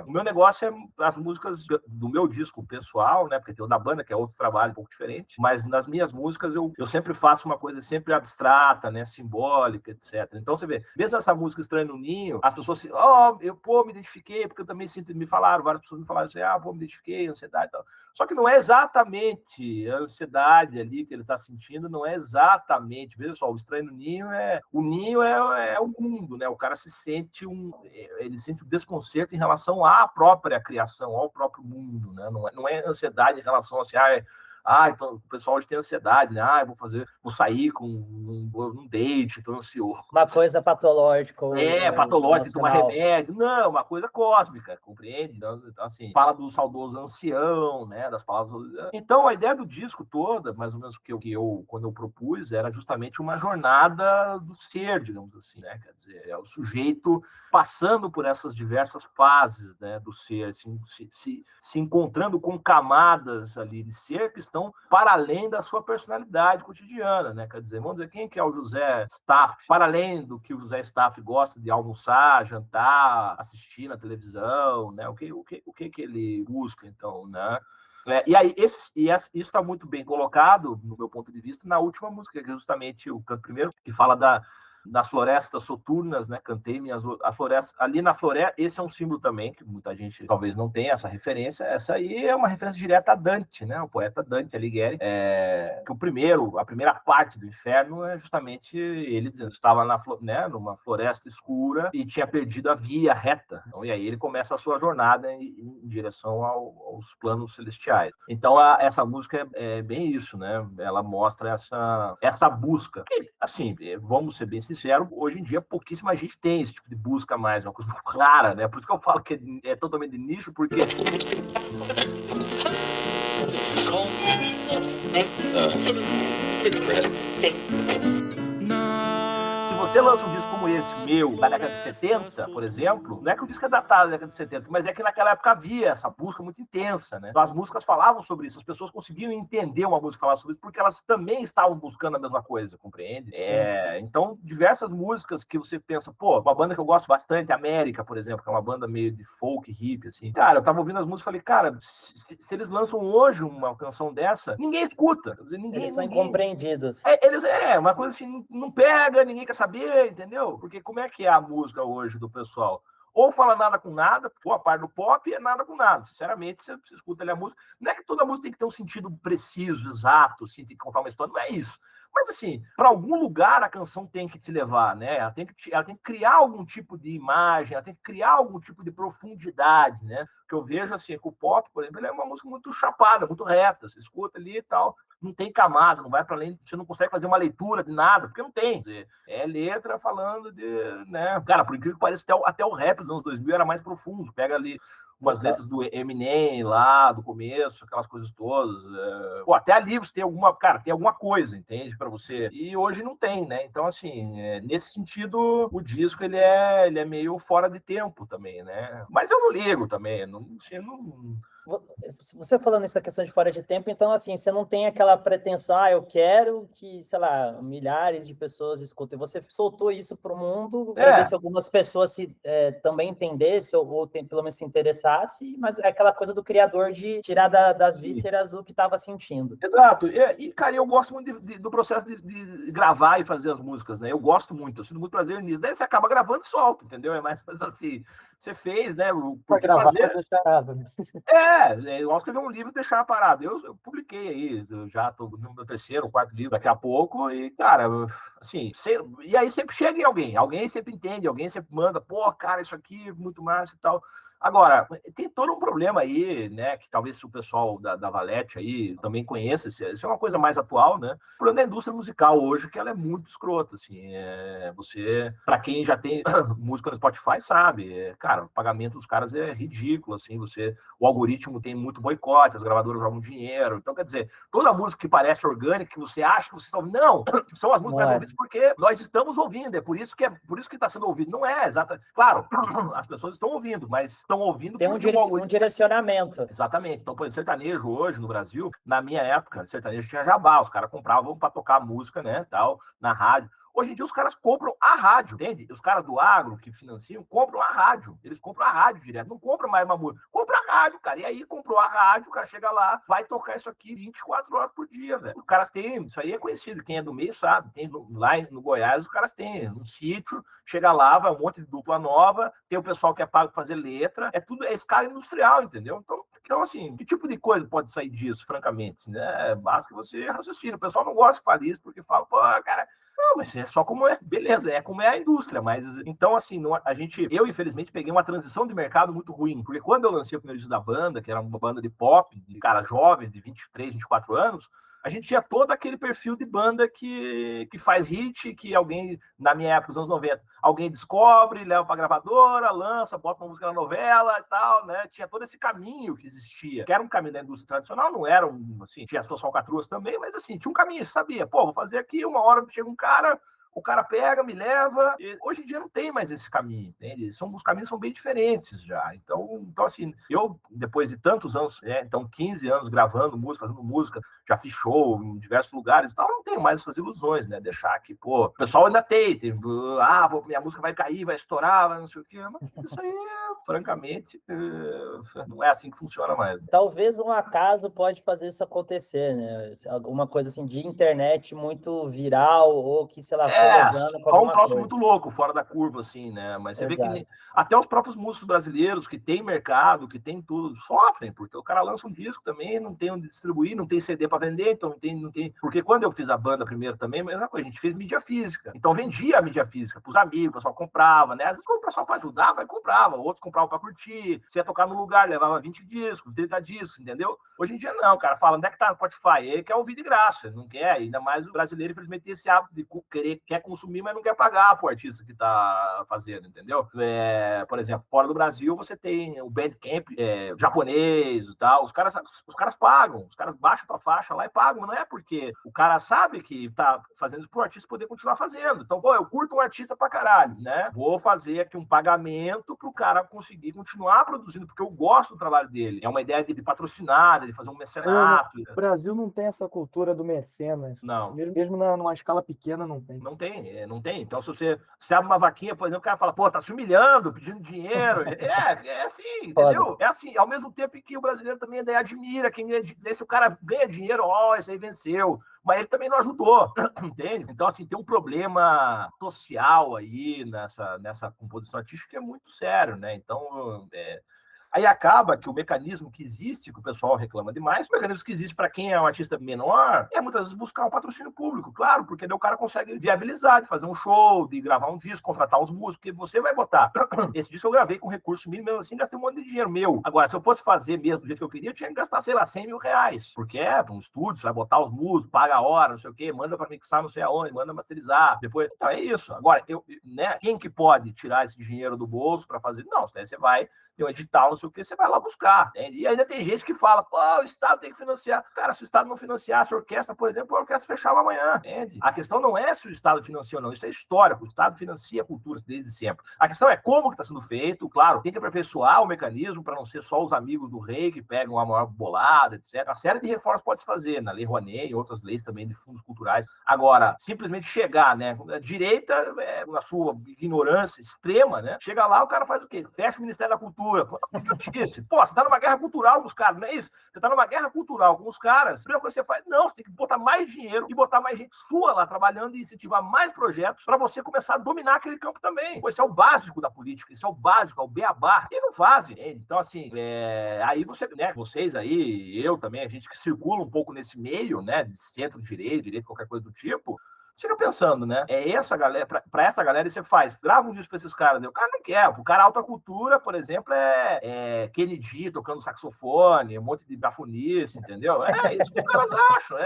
O meu negócio é as músicas do meu disco pessoal, né, porque tem o da banda, que é outro trabalho um pouco diferente, mas nas minhas músicas eu sempre faço uma coisa sempre abstrata, né, simbólica, etc. Então você vê, mesmo essa música Estranho no Ninho, as pessoas assim, me identifiquei, porque eu também sinto, me falaram, várias pessoas me falaram assim, me identifiquei, ansiedade e tal. Só que não é exatamente a ansiedade ali que ele está sentindo, não é exatamente, veja só, o Estranho no Ninho o ninho é o mundo, né? O cara se sente ele sente um desconcerto em relação à própria criação, ao próprio mundo, né? Não é ansiedade em relação assim, então o pessoal hoje tem ansiedade, né? Vou sair com um date, tô ansioso. Uma coisa patológica. Patológica, tomar remédio. Não, uma coisa cósmica, compreende? Então, assim, fala do saudoso ancião, né? Das palavras. Então, a ideia do disco toda, mais ou menos quando eu propus, era justamente uma jornada do ser, digamos assim, né? Quer dizer, é o sujeito passando por essas diversas fases, né, do ser, assim, se encontrando com camadas ali de ser que estão para além da sua personalidade cotidiana, né? Quer dizer, vamos dizer, quem que é o José Staff? Para além do que o José Staff gosta de almoçar, jantar, assistir na televisão, né? O que ele busca, então, né? E aí, isso está muito bem colocado, no meu ponto de vista, na última música, que é justamente o canto primeiro, que fala das florestas soturnas, né? Cantei a floresta. Ali na floresta, esse é um símbolo também, que muita gente talvez não tenha essa referência. Essa aí é uma referência direta a Dante, né? O poeta Dante Alighieri. Que a primeira parte do inferno é justamente ele dizendo que estava numa floresta escura e tinha perdido a via reta. Então, e aí ele começa a sua jornada em direção aos planos celestiais. Então, essa música é bem isso, né? Ela mostra essa busca. E, assim, vamos ser bem sinceros, hoje em dia pouquíssima gente tem esse tipo de busca mais, uma coisa muito rara, né? Por isso que eu falo que é totalmente de nicho, porque se você lança um disco como esse, meu, da década de 70, por exemplo, não é que o disco é datado da década de 70, mas é que naquela época havia essa busca muito intensa, né? Então, as músicas falavam sobre isso, as pessoas conseguiam entender uma música falar sobre isso, porque elas também estavam buscando a mesma coisa, compreende? Então, diversas músicas que você pensa, uma banda que eu gosto bastante, América, por exemplo, que é uma banda meio de folk, hip, assim. Cara, eu tava ouvindo as músicas e falei, cara, se eles lançam hoje uma canção dessa, ninguém escuta. Quer dizer, eles são incompreendidos. Uma coisa assim, não pega, ninguém quer saber, entendeu? Porque como é que é a música hoje do pessoal? Ou fala nada com nada, a parte do pop é nada com nada. Sinceramente, você precisa ali a música. Não é que toda música tem que ter um sentido preciso, exato, assim, tem que contar uma história, não é isso. Mas, assim, para algum lugar a canção tem que te levar, né? Ela tem que criar algum tipo de imagem, ela tem que criar algum tipo de profundidade, né? O que eu vejo, assim, é que o pop, por exemplo, ele é uma música muito chapada, muito reta. Você escuta ali e tal, não tem camada, não vai para além, você não consegue fazer uma leitura de nada, porque não tem. É letra falando de, né? Cara, por incrível que pareça, até o rap dos anos 2000 era mais profundo. Pega ali umas letras do Eminem lá, do começo, aquelas coisas todas. Até ali você tem alguma coisa, entende? Para você. E hoje não tem, né? Então, assim, nesse sentido, o disco, ele é meio fora de tempo também, né? Mas eu não ligo também, Você falando nessa questão de fora de tempo, então, assim, você não tem aquela pretensão, eu quero que, sei lá, milhares de pessoas escutem. Você soltou isso para o mundo, para ver se algumas pessoas também entendessem, ou pelo menos se interessassem, mas é aquela coisa do criador de tirar das vísceras o que estava sentindo. Exato. E, cara, eu gosto muito do processo de gravar e fazer as músicas, né? Eu gosto muito, eu sinto muito prazer nisso. Daí você acaba gravando e solta, entendeu? É mais assim, você fez, né? Porque fazer... Eu escrevi um livro e deixar parado. Eu publiquei aí, eu já estou no meu terceiro ou quarto livro daqui a pouco, e, cara, assim, e aí sempre chega em alguém sempre entende, alguém sempre manda, cara, isso aqui é muito massa e tal. Agora, tem todo um problema aí, né, que talvez o pessoal da Valete aí também conheça, isso é uma coisa mais atual, né? O problema da indústria musical hoje, que ela é muito escrota, assim, para quem já tem música no Spotify, sabe, cara, o pagamento dos caras é ridículo, assim, o algoritmo tem muito boicote, as gravadoras jogam dinheiro, então, quer dizer, toda música que parece orgânica, que você acha que você está ouvindo, não, são as músicas mais ouvidas porque nós estamos ouvindo, é por isso que está sendo ouvido, não é exato, claro, as pessoas estão ouvindo, mas estão ouvindo Tem porque o algoritmo... um direcionamento. Exatamente. Então, por exemplo, sertanejo hoje no Brasil, na minha época, sertanejo tinha jabá, os caras compravam para tocar música, né, tal, na rádio. Hoje em dia os caras compram a rádio, entende? Os caras do agro que financiam compram a rádio. Eles compram a rádio direto, não compram mais uma música. Compra a rádio, cara. E aí comprou a rádio, o cara chega lá, vai tocar isso aqui 24 horas por dia, velho. Os caras têm, isso aí é conhecido, quem é do meio sabe. Tem lá no Goiás, os caras têm um sítio, chega lá, vai um monte de dupla nova, tem o pessoal que é pago pra fazer letra, é tudo, é escala industrial, entendeu? Então, assim, que tipo de coisa pode sair disso, francamente, né? Basta que você raciocine. O pessoal não gosta de falar isso, porque fala, pô, cara... Não, mas é só como é, beleza, é como é a indústria, mas então assim, eu infelizmente peguei uma transição de mercado muito ruim, porque quando eu lancei o primeiro disco da banda, que era uma banda de pop, de caras jovens, de 23, 24 anos, a gente tinha todo aquele perfil de banda que faz hit, que alguém, na minha época, nos anos 90, alguém descobre, leva pra gravadora, lança, bota uma música na novela e tal, né? Tinha todo esse caminho que existia, que era um caminho da indústria tradicional, não era assim, tinha suas falcatruas também, mas assim, tinha um caminho, você sabia, pô, vou fazer aqui, uma hora chega um cara, o cara pega, me leva. E hoje em dia não tem mais esse caminho, entende? Os caminhos são bem diferentes já. Então assim, eu, depois de tantos anos, então 15 anos gravando música, fazendo música, já fiz show em diversos lugares e tal, não tenho mais essas ilusões, né? Deixar que, pô, o pessoal ainda tem minha música vai cair, vai estourar, vai não sei o quê. Mas isso aí, francamente, não é assim que funciona mais. Talvez um acaso pode fazer isso acontecer, né? Alguma coisa assim de internet muito viral ou que, sei lá, só um troço muito louco, fora da curva, assim, né? Mas você Exato. vê que até os próprios músicos brasileiros que têm mercado, que têm tudo, sofrem, porque o cara lança um disco também, não tem onde distribuir, não tem CD para vender, então não tem. Porque quando eu fiz a banda primeiro também, a mesma coisa, a gente fez mídia física. Então vendia a mídia física pros amigos, o pessoal comprava, né? Às vezes o pessoal para ajudar, vai comprava, outros compravam para curtir, você ia tocar no lugar, levava 20 discos, 30 discos, entendeu? Hoje em dia não, o cara fala, onde é que tá no Spotify? Ele quer ouvir de graça, não quer, ainda mais o brasileiro, infelizmente, tem esse hábito de quer consumir, mas não quer pagar pro artista que tá fazendo, entendeu? Por exemplo, fora do Brasil, você tem o Bandcamp japonês e tal, os caras pagam, os caras baixam tua faixa lá e pagam, não é porque o cara sabe que tá fazendo isso pro artista poder continuar fazendo. Então, pô, eu curto um artista pra caralho, né? Vou fazer aqui um pagamento pro cara conseguir continuar produzindo, porque eu gosto do trabalho dele. É uma ideia de patrocinar, de fazer um mecenato. O Brasil não tem essa cultura do mecenas. Não. Mesmo numa escala pequena, não tem. Não tem. Então, se você abre uma vaquinha, por exemplo, o cara fala, pô, tá se humilhando, pedindo dinheiro. É assim, entendeu? É assim, ao mesmo tempo que o brasileiro também daí admira quem se o cara ganha dinheiro, esse aí venceu. Mas ele também não ajudou, entende? Então, assim, tem um problema social aí nessa composição artística que é muito sério, né? Então, aí acaba que o mecanismo que existe, que o pessoal reclama demais, o mecanismo que existe para quem é um artista menor, é muitas vezes buscar um patrocínio público, claro, porque daí o cara consegue viabilizar, de fazer um show, de gravar um disco, contratar uns músicos, que você vai botar. Esse disco eu gravei com recurso mínimo, mesmo assim, gastei um monte de dinheiro meu. Agora, se eu fosse fazer mesmo do jeito que eu queria, eu tinha que gastar, sei lá, 100 mil reais, porque um estúdio, você vai botar os músicos, paga a hora, não sei o quê, manda para mixar não sei aonde, manda masterizar, depois... Então, é isso. Agora, né, quem que pode tirar esse dinheiro do bolso para fazer? Não, aí você vai... tem um edital, não sei o que, você vai lá buscar. Entende? E ainda tem gente que fala, pô, o Estado tem que financiar. Cara, se o Estado não financiasse a orquestra, por exemplo, a orquestra fechava amanhã. Entende? A questão não é se o Estado financia ou não, isso é histórico. O Estado financia a cultura desde sempre. A questão é como que está sendo feito. Claro, tem que aperfeiçoar o mecanismo para não ser só os amigos do rei que pegam a maior bolada, etc. Uma série de reformas pode se fazer na Lei Rouanet e outras leis também de fundos culturais. Agora, simplesmente chegar, né? A direita, na sua ignorância extrema, né? Chega lá, o cara faz o quê? Fecha o Ministério da Cultura. Pô, você tá numa guerra cultural com os caras, não é isso? Você tá numa guerra cultural com os caras, a primeira coisa que você faz, não, você tem que botar mais dinheiro e botar mais gente sua lá trabalhando e incentivar mais projetos para você começar a dominar aquele campo também. Pô, isso é o básico da política, isso é o básico, é o beabá. E não fazem. Então, assim, aí você, né, vocês aí, eu também, a gente que circula um pouco nesse meio, né, de centro-direita, qualquer coisa do tipo, fica pensando, né? Essa galera, pra essa galera você faz, grava um disco pra esses caras, né? O cara não quer, o cara alta cultura, por exemplo, é Kennedy tocando saxofone, um monte de bafonice, entendeu? É isso que os caras acham,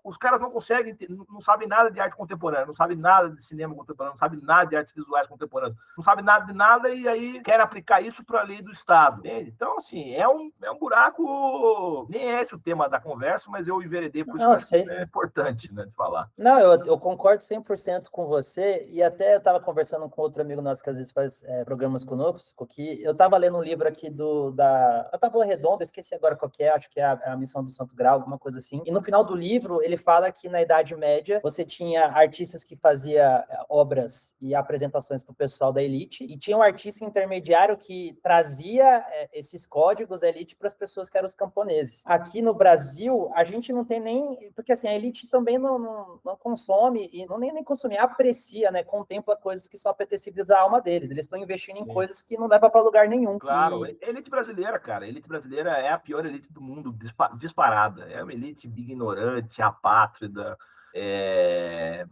os caras não conseguem, não sabem nada de arte contemporânea, não sabem nada de cinema contemporâneo, não sabem nada de artes visuais contemporâneas, não sabem nada de nada e aí querem aplicar isso para a lei do Estado, entende? Então, assim, é um buraco, nem é esse o tema da conversa, mas eu enveredei por isso que é importante, né, de falar. Não, eu concordo 100% com você, e até eu estava conversando com outro amigo nosso que às vezes faz programas conosco, que eu estava lendo um livro aqui da Tábua Redonda, esqueci agora qual que é, acho que é a Missão do Santo Grau, alguma coisa assim, e no final do livro ele fala que na Idade Média você tinha artistas que faziam obras e apresentações para o pessoal da elite, e tinha um artista intermediário que trazia esses códigos da elite para as pessoas que eram os camponeses. Aqui no Brasil, a gente não tem nem... Porque assim, a elite também não consome, e não nem consome, aprecia, né? Contempla coisas que são apetecíveis à alma deles. Eles estão investindo em coisas que não levam para lugar nenhum. Claro, a elite brasileira, cara, a elite brasileira é a pior elite do mundo, disparada. É uma elite ignorante, apátrida,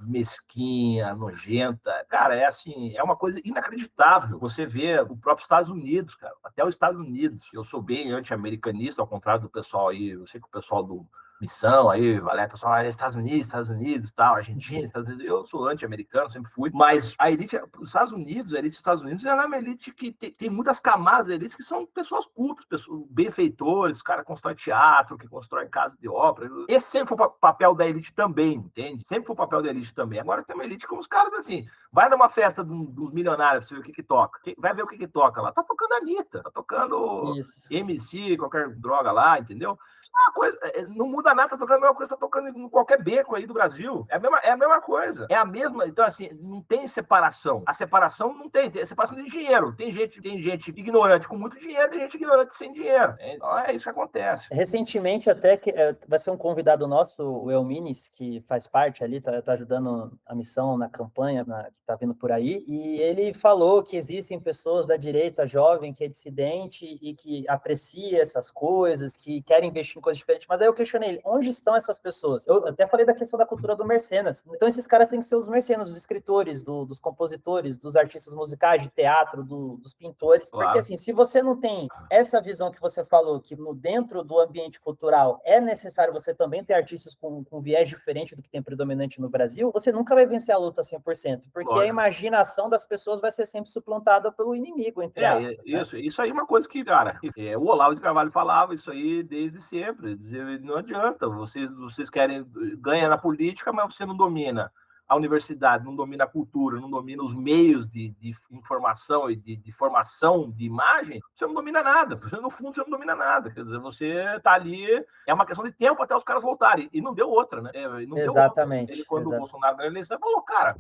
mesquinha, nojenta. Cara, é assim, é uma coisa inacreditável. Você vê o próprio Estados Unidos, cara, até os Estados Unidos. Eu sou bem anti-americanista, ao contrário do pessoal aí, eu sei que o pessoal do Missão aí, Valé, pessoal, Estados Unidos, tal, Argentina, Estados Unidos. Eu sou anti-americano, sempre fui, mas a elite dos Estados Unidos, ela é uma elite que tem muitas camadas da elite que são pessoas cultas, benfeitores, cara que constrói teatro, que constrói casa de ópera. Esse sempre foi o papel da elite também, entende? Sempre foi o papel da elite também. Agora tem uma elite como os caras assim, vai numa festa dos milionários pra você ver o que toca. Vai ver o que toca lá. Tá tocando Anitta, tá tocando MC, qualquer droga lá, entendeu? A coisa, não muda nada, tá tocando a mesma coisa, tá tocando em qualquer beco aí do Brasil. É a mesma coisa. É a mesma. Então, assim, não tem separação. A separação não tem separação de dinheiro. Tem gente ignorante com muito dinheiro, tem gente ignorante sem dinheiro. Então, é isso que acontece. Recentemente, até que vai ser um convidado nosso, o Elminis, que faz parte ali, tá ajudando a missão na campanha que tá vindo por aí, e ele falou que existem pessoas da direita jovem que é dissidente e que aprecia essas coisas, que querem investir em coisas diferentes, mas aí eu questionei ele, onde estão essas pessoas? Eu até falei da questão da cultura do mecenas. Então esses caras têm que ser os mecenas, os escritores, dos compositores, dos artistas musicais, de teatro, dos pintores, Claro. Porque assim, se você não tem essa visão que você falou, que dentro do ambiente cultural é necessário você também ter artistas com viés diferente do que tem predominante no Brasil, você nunca vai vencer a luta 100%, porque Lógico. a imaginação das pessoas vai ser sempre suplantada pelo inimigo, entre aspas. Isso aí é uma coisa que, cara, o Olavo de Carvalho falava isso aí desde sempre. Dizer, não adianta, vocês querem ganhar na política, mas você não domina a universidade, não domina a cultura, não domina os meios de informação e de formação de imagem, você não domina nada. No fundo, você não domina nada. Quer dizer, você está ali, é uma questão de tempo até os caras voltarem. E não deu outra, né? Exatamente. Ele, quando o Bolsonaro ganhou a eleição, falou, cara,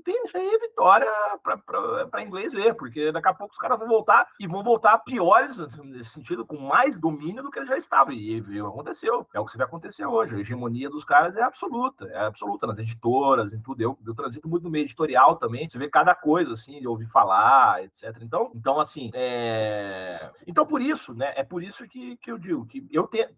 tem isso aí, é vitória para inglês ver, porque daqui a pouco os caras vão voltar e vão voltar piores, nesse sentido, com mais domínio do que eles já estavam. E aconteceu. É o que vai acontecer hoje. A hegemonia dos caras é absoluta nas editoras, em tudo. Eu transito muito no meio editorial também, você vê cada coisa, assim, de ouvir falar, etc. Então assim, então por isso, né, é por isso que eu digo, que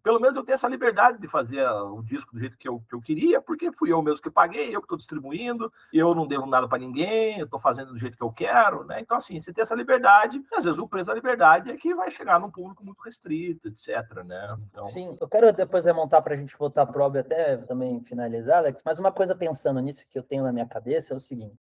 pelo menos eu tenho essa liberdade de fazer o disco do jeito que eu queria, porque fui eu mesmo que paguei, eu que estou distribuindo, eu não devo nada para ninguém, eu estou fazendo do jeito que eu quero, né, então assim, você tem essa liberdade, e às vezes o preço da liberdade é que vai chegar num público muito restrito, etc, né. Então... Sim, eu quero depois remontar para a gente voltar pro óbvio até também finalizar, Alex, mas uma coisa pensando nisso que eu tenho na minha cabeça é o seguinte.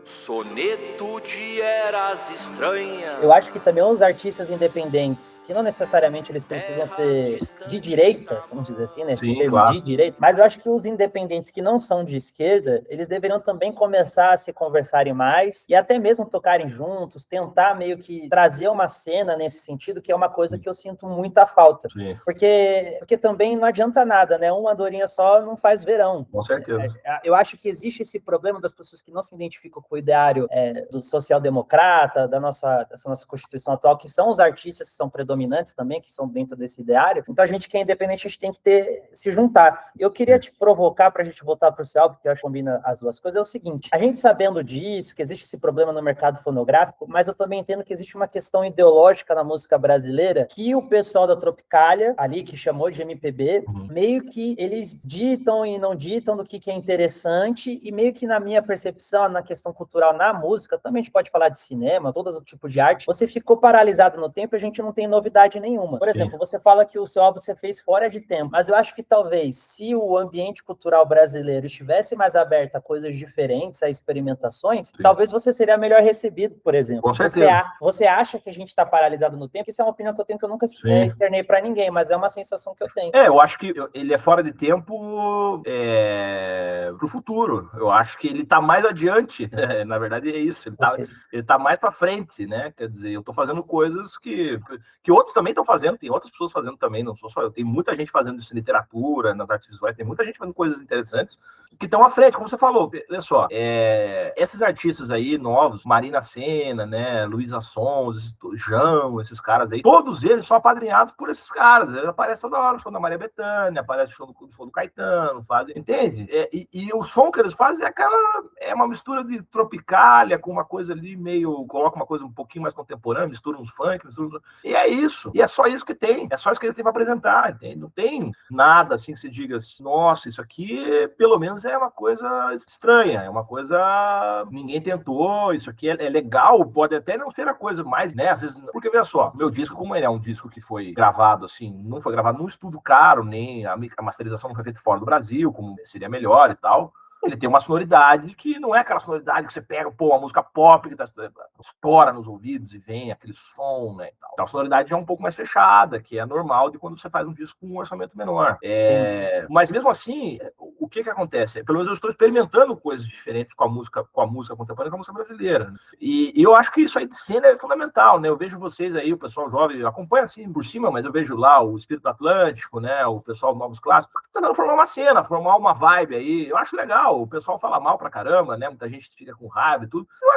Soneto de eras estranhas. Eu acho que também os artistas independentes, que não necessariamente eles precisam ser de direita, vamos dizer assim, né? Esse Sim, termo claro. de direita, mas eu acho que os independentes que não são de esquerda, eles deveriam também começar a se conversarem mais e até mesmo tocarem juntos, tentar meio que trazer uma cena nesse sentido, que é uma coisa que eu sinto muita falta. Sim. Porque também não adianta nada, né? Uma andorinha só não faz verão. Com certeza. Eu acho que existe esse problema das pessoas que não se identificam com o ideário do social-democrata, dessa nossa Constituição atual, que são os artistas que são predominantes também, que são dentro desse ideário. Então, a gente que é independente, a gente tem que se juntar. Eu queria te provocar para a gente voltar para o social, porque eu acho que combina as duas coisas, é o seguinte, a gente sabendo disso, que existe esse problema no mercado fonográfico, mas eu também entendo que existe uma questão ideológica na música brasileira, que o pessoal da Tropicália, ali, que chamou de MPB, meio que eles ditam e não ditam do que é interessante, e meio que na minha percepção, na questão cultural, na música, também a gente pode falar falar de cinema, todo tipo de arte, você ficou paralisado no tempo e a gente não tem novidade nenhuma. Por exemplo, você fala que o seu álbum você fez fora de tempo, mas eu acho que talvez, se o ambiente cultural brasileiro estivesse mais aberto a coisas diferentes, a experimentações, talvez você seria melhor recebido, por exemplo. Com certeza. Você acha que a gente está paralisado no tempo? Isso é uma opinião que eu tenho que eu nunca externei para ninguém, mas é uma sensação que eu tenho. Eu acho que ele é fora de tempo pro futuro. Eu acho que ele tá mais adiante. Na verdade é isso. Ele tá mais para frente, né? Quer dizer, eu tô fazendo coisas que outros também estão fazendo, tem outras pessoas fazendo também, não sou só eu. Tem muita gente fazendo isso em literatura, nas artes visuais, tem muita gente fazendo coisas interessantes que estão à frente, como você falou. Olha só, esses artistas aí novos, Marina Sena, né, Luísa Sons, João, esses caras aí, todos eles são apadrinhados por esses caras. Eles aparecem toda hora no show da Maria Bethânia, aparece no show do Caetano, fazem, entende? E o som que eles fazem é uma mistura de Tropicália com uma coisa ali meio, coloca uma coisa um pouquinho mais contemporânea, mistura uns funk, e é isso. E é só isso que tem. É só isso que eles têm para apresentar, entende? Não tem nada assim que se diga, nossa, isso aqui pelo menos é uma coisa estranha, é uma coisa ninguém tentou, isso aqui é legal, pode até não ser a coisa mais, né, às vezes, porque veja só, meu disco, como ele é um disco que foi gravado assim, não foi gravado num estúdio caro, nem a masterização não foi feita fora do Brasil, como seria melhor e tal, ele tem uma sonoridade que não é aquela sonoridade que você pega, uma música pop que estoura nos ouvidos e vem aquele som, né, e tal. Então a sonoridade é um pouco mais fechada, que é normal de quando você faz um disco com um orçamento menor. Mas mesmo assim, o que acontece? Pelo menos eu estou experimentando coisas diferentes com a música contemporânea, com a música brasileira. E eu acho que isso aí de cena é fundamental, né? Eu vejo vocês aí, o pessoal jovem, acompanha assim por cima, mas eu vejo lá o Espírito Atlântico, né? O pessoal Novos Clássicos, tentando formar uma cena, formar uma vibe aí. Eu acho legal. O pessoal fala mal pra caramba, né? Muita gente fica com raiva e tudo. Eu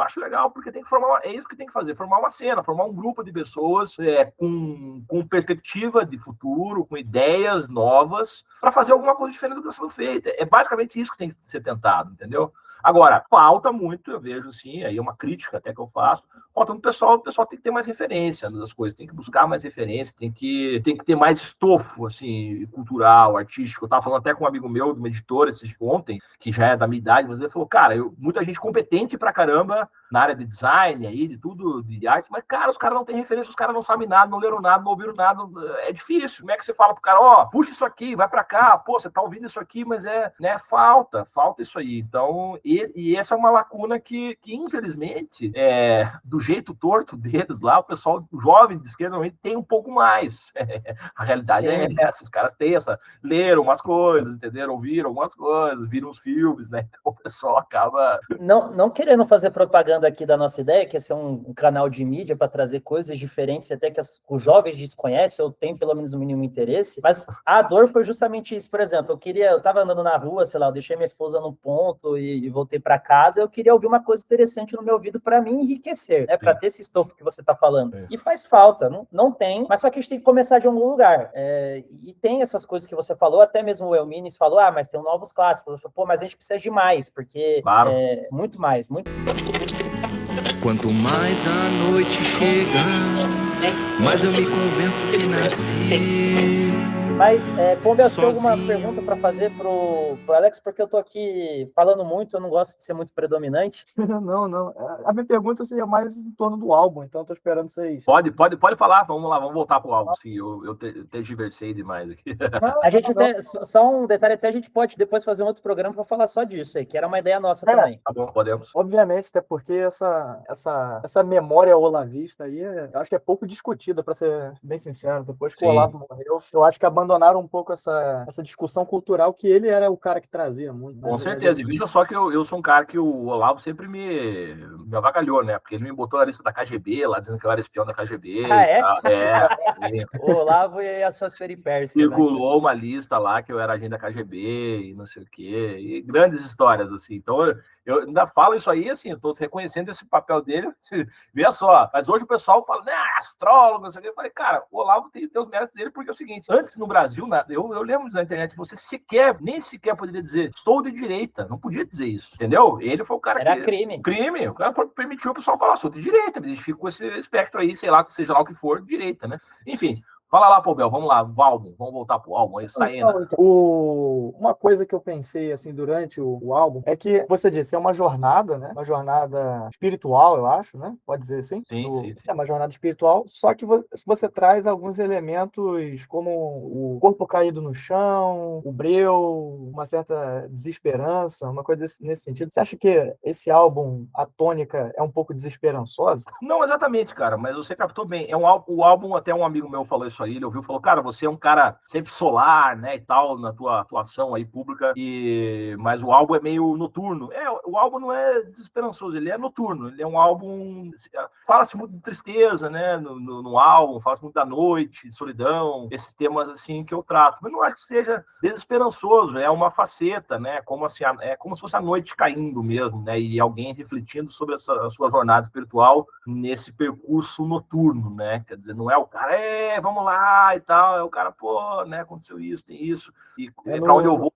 acho legal, porque tem que é isso que tem que fazer, formar uma cena, formar um grupo de pessoas com perspectiva de futuro, com ideias novas, para fazer alguma coisa diferente do que está sendo feita. É basicamente isso que tem que ser tentado, entendeu? Agora, falta muito, eu vejo assim, aí é uma crítica até que eu faço, falta o pessoal tem que ter mais referência das coisas, tem que buscar mais referência, tem que ter mais estofo, assim, cultural, artístico. Eu estava falando até com um amigo meu, de uma editora, ontem, que já é da minha idade, mas ele falou, cara, muita gente competente pra caramba na área de design, aí, de tudo, de arte, mas, cara, os caras não têm referência, os caras não sabem nada, não leram nada, não ouviram nada, é difícil. Como é que você fala pro cara, puxa isso aqui, vai pra cá, pô, você tá ouvindo isso aqui, mas né, falta isso aí. Então, e essa é uma lacuna que infelizmente, do jeito torto deles lá, o pessoal jovem de esquerda normalmente tem um pouco mais. A realidade é essa, os caras têm leram umas coisas, entenderam? Ouviram algumas coisas, viram os filmes, né? Então o pessoal acaba... Não querendo fazer propaganda aqui da nossa ideia, que é ser um canal de mídia para trazer coisas diferentes, até que os jovens desconhecem, ou têm pelo menos o mínimo interesse, mas a dor foi justamente isso. Por exemplo, eu tava andando na rua, sei lá, eu deixei minha esposa no ponto e voltei para casa, eu queria ouvir uma coisa interessante no meu ouvido para me enriquecer, né? Para ter esse estofo que você tá falando. E faz falta, não tem, mas só que a gente tem que começar de algum lugar. E tem essas coisas que você falou, até mesmo o Elminis falou, mas tem Novos Clássicos. Pô, mas a gente precisa de mais, porque claro. Muito mais. Quanto mais a noite chega, mais eu me convenço que nasci. Mas, Pombe, você tem alguma pergunta para fazer pro Alex? Porque eu tô aqui falando muito, eu não gosto de ser muito predominante. Não. A minha pergunta seria mais em torno do álbum, então eu tô esperando vocês. Pode falar, vamos lá, vamos voltar pro álbum, sim, eu tergiversei demais aqui. A gente só um detalhe, até a gente pode depois fazer um outro programa para falar só disso aí, que era uma ideia nossa também. Tá bom, podemos. Obviamente, até porque essa memória olavista aí, eu acho que é pouco discutida, para ser bem sincero. Depois que o Olavo morreu, eu acho que abandonaram um pouco essa discussão cultural, que ele era o cara que trazia muito. Com certeza, e veja só que eu sou um cara que o Olavo sempre me avacalhou, né? Porque ele me botou na lista da KGB, lá dizendo que eu era espião da KGB. O Olavo e as suas peripécias. Circulou uma lista lá que eu era agente da KGB e não sei o quê, e grandes histórias, assim. Então, eu ainda falo isso aí, assim, eu tô reconhecendo esse papel dele, veja só. Mas hoje o pessoal fala, astrólogo, não sei o quê. Eu falei, cara, o Olavo tem os méritos dele, porque é o seguinte, antes no Brasil, eu lembro na internet, você nem sequer poderia dizer, sou de direita, não podia dizer isso, entendeu? Ele foi o cara era crime. O cara permitiu o pessoal falar, sou de direita, me identifico com esse espectro aí, sei lá, seja lá o que for, de direita, né? Enfim, Fala lá, pô, Bel, vamos lá, o álbum, vamos voltar pro álbum aí, saindo. Então, uma coisa que eu pensei assim durante o álbum é que você disse, é uma jornada, né? Uma jornada espiritual, eu acho, né? Pode dizer assim? Sim. É uma jornada espiritual, só que você traz alguns elementos como o corpo caído no chão, o breu, uma certa desesperança, uma coisa nesse sentido. Você acha que esse álbum, a tônica, é um pouco desesperançosa? Não exatamente, cara, mas você captou bem. O álbum, até um amigo meu falou isso aí, ele ouviu e falou, cara, você é um cara sempre solar, né, e tal, na tua atuação aí pública, mas o álbum é meio noturno. O álbum não é desesperançoso, ele é noturno, ele é um álbum... Fala-se muito de tristeza, né, no álbum, fala-se muito da noite, de solidão, esses temas, assim, que eu trato. Mas não acho que seja desesperançoso, é uma faceta, né, é como se fosse a noite caindo mesmo, né, e alguém refletindo sobre a sua jornada espiritual nesse percurso noturno, né, quer dizer, não é o cara, vamos lá e tal, é o cara, pô, né, aconteceu isso, tem isso, e para onde eu vou.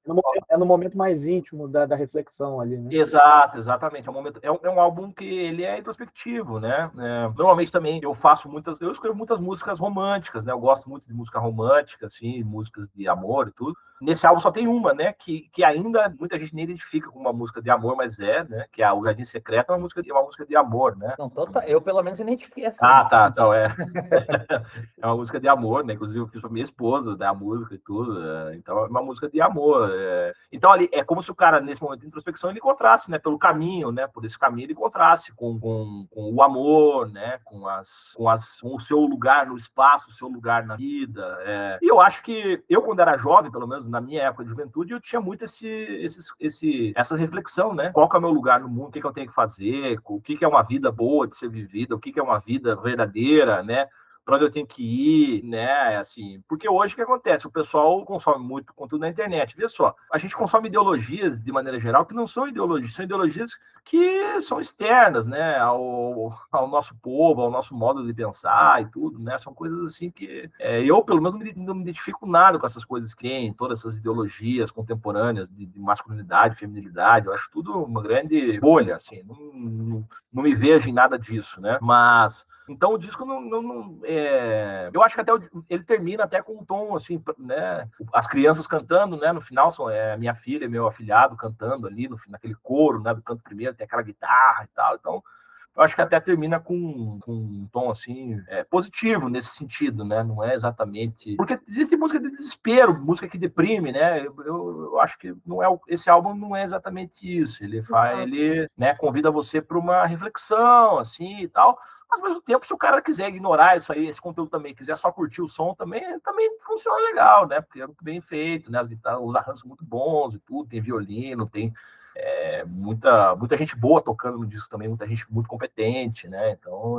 É no momento mais íntimo da reflexão ali, né? Exatamente. É um álbum que ele é introspectivo, né? Normalmente também eu escrevo muitas músicas românticas, né? Eu gosto muito de música romântica, assim, músicas de amor e tudo. Nesse álbum só tem uma, né? Que ainda muita gente nem identifica como uma música de amor, mas né? Que é O Jardim Secreto, é uma música de amor, né? Não, eu pelo menos identifiquei assim. Tá. Então é uma música de amor, né? Inclusive eu fiz pra minha esposa, né? A música e tudo. Então é uma música de amor. Então ali é como se o cara, nesse momento de introspecção, ele encontrasse, né? Pelo caminho, né? Por esse caminho ele encontrasse com o amor, né? Com o seu lugar no espaço, o seu lugar na vida. E eu acho que eu, quando era jovem, pelo menos na minha época de juventude, eu tinha muito essa reflexão, né? Qual que é o meu lugar no mundo? O que eu tenho que fazer? O que é uma vida boa de ser vivida? O que é uma vida verdadeira, né? Para onde eu tenho que ir, né? Assim, porque hoje o que acontece? O pessoal consome muito conteúdo na internet. Vê só, a gente consome ideologias de maneira geral que não são ideologias que são externas, né? Ao nosso povo, ao nosso modo de pensar e tudo, né? São coisas assim que eu, pelo menos, não me identifico nada com essas coisas que tem, todas essas ideologias contemporâneas de masculinidade, feminilidade. Eu acho tudo uma grande bolha, assim. Não me vejo em nada disso, né? Mas então o disco eu acho que até ele termina até com um tom assim, né? As crianças cantando, né? No final são minha filha e meu afilhado cantando ali naquele coro, né? Do canto primeiro tem aquela guitarra e tal. Então eu acho que até termina com um tom assim positivo nesse sentido, né? Não é exatamente porque existe música de desespero, música que deprime, né? Eu acho que esse álbum não é exatamente isso. Ele né, convida você para uma reflexão assim e tal. Mas, ao mesmo tempo, se o cara quiser ignorar isso aí, esse conteúdo também, quiser só curtir o som, também funciona legal, né? Porque é muito bem feito, né? As guitarras, os arranjos são muito bons e tudo, tem violino, tem muita gente boa tocando no disco também, muita gente muito competente, né? Então,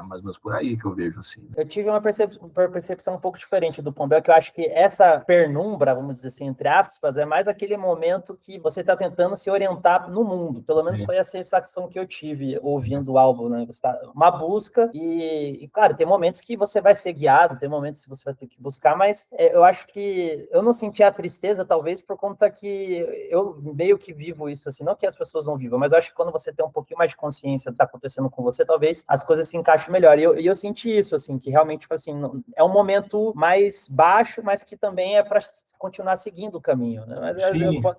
mais ou menos por aí que eu vejo, assim. Eu tive uma percepção um pouco diferente do Pombel, que eu acho que essa penumbra, vamos dizer assim, entre aspas, é mais aquele momento que você está tentando se orientar no mundo. Pelo menos foi a sensação que eu tive ouvindo o álbum, né? Você tá uma busca e, claro, tem momentos que você vai ser guiado, tem momentos que você vai ter que buscar, mas eu acho que eu não senti a tristeza, talvez, por conta que eu meio que vivo isso, assim, não que as pessoas não vivam, mas eu acho que quando você tem um pouquinho mais de consciência do que está acontecendo com você, talvez as coisas se encaixem melhor. E eu senti isso, assim, que realmente, tipo assim, é um momento mais baixo, mas que também é para continuar seguindo o caminho, né? Mas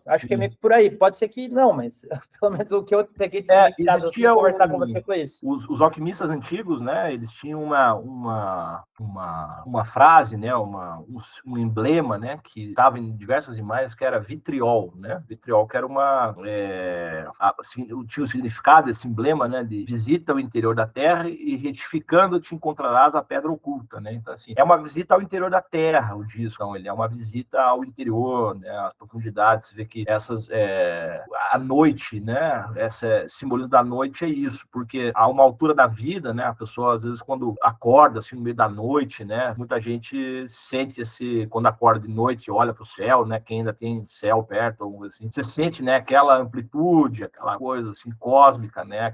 acho que é meio que por aí. Pode ser que não, mas pelo menos o que eu peguei de significado assim, conversar com você foi isso. Os alquimistas antigos, né? Eles tinham uma frase, né? Um emblema, né? Que estava em diversas imagens, que era vitriol, né? Vitriol, que era tinha o significado, esse emblema, né, de visita ao interior da terra e retificando te encontrarás a pedra oculta, né? Então, assim, é uma visita ao interior da terra, o disco, então, ele é uma visita ao interior, né, às profundidades. Você vê que a noite, né, esse simbolismo da noite é isso, porque a uma altura da vida, né, a pessoa, às vezes, quando acorda, assim, no meio da noite, né, muita gente sente quando acorda de noite, olha para o céu, né, quem ainda tem céu perto, ou assim, você sente, né, aquela amplitude, aquela coisa assim cósmica, né,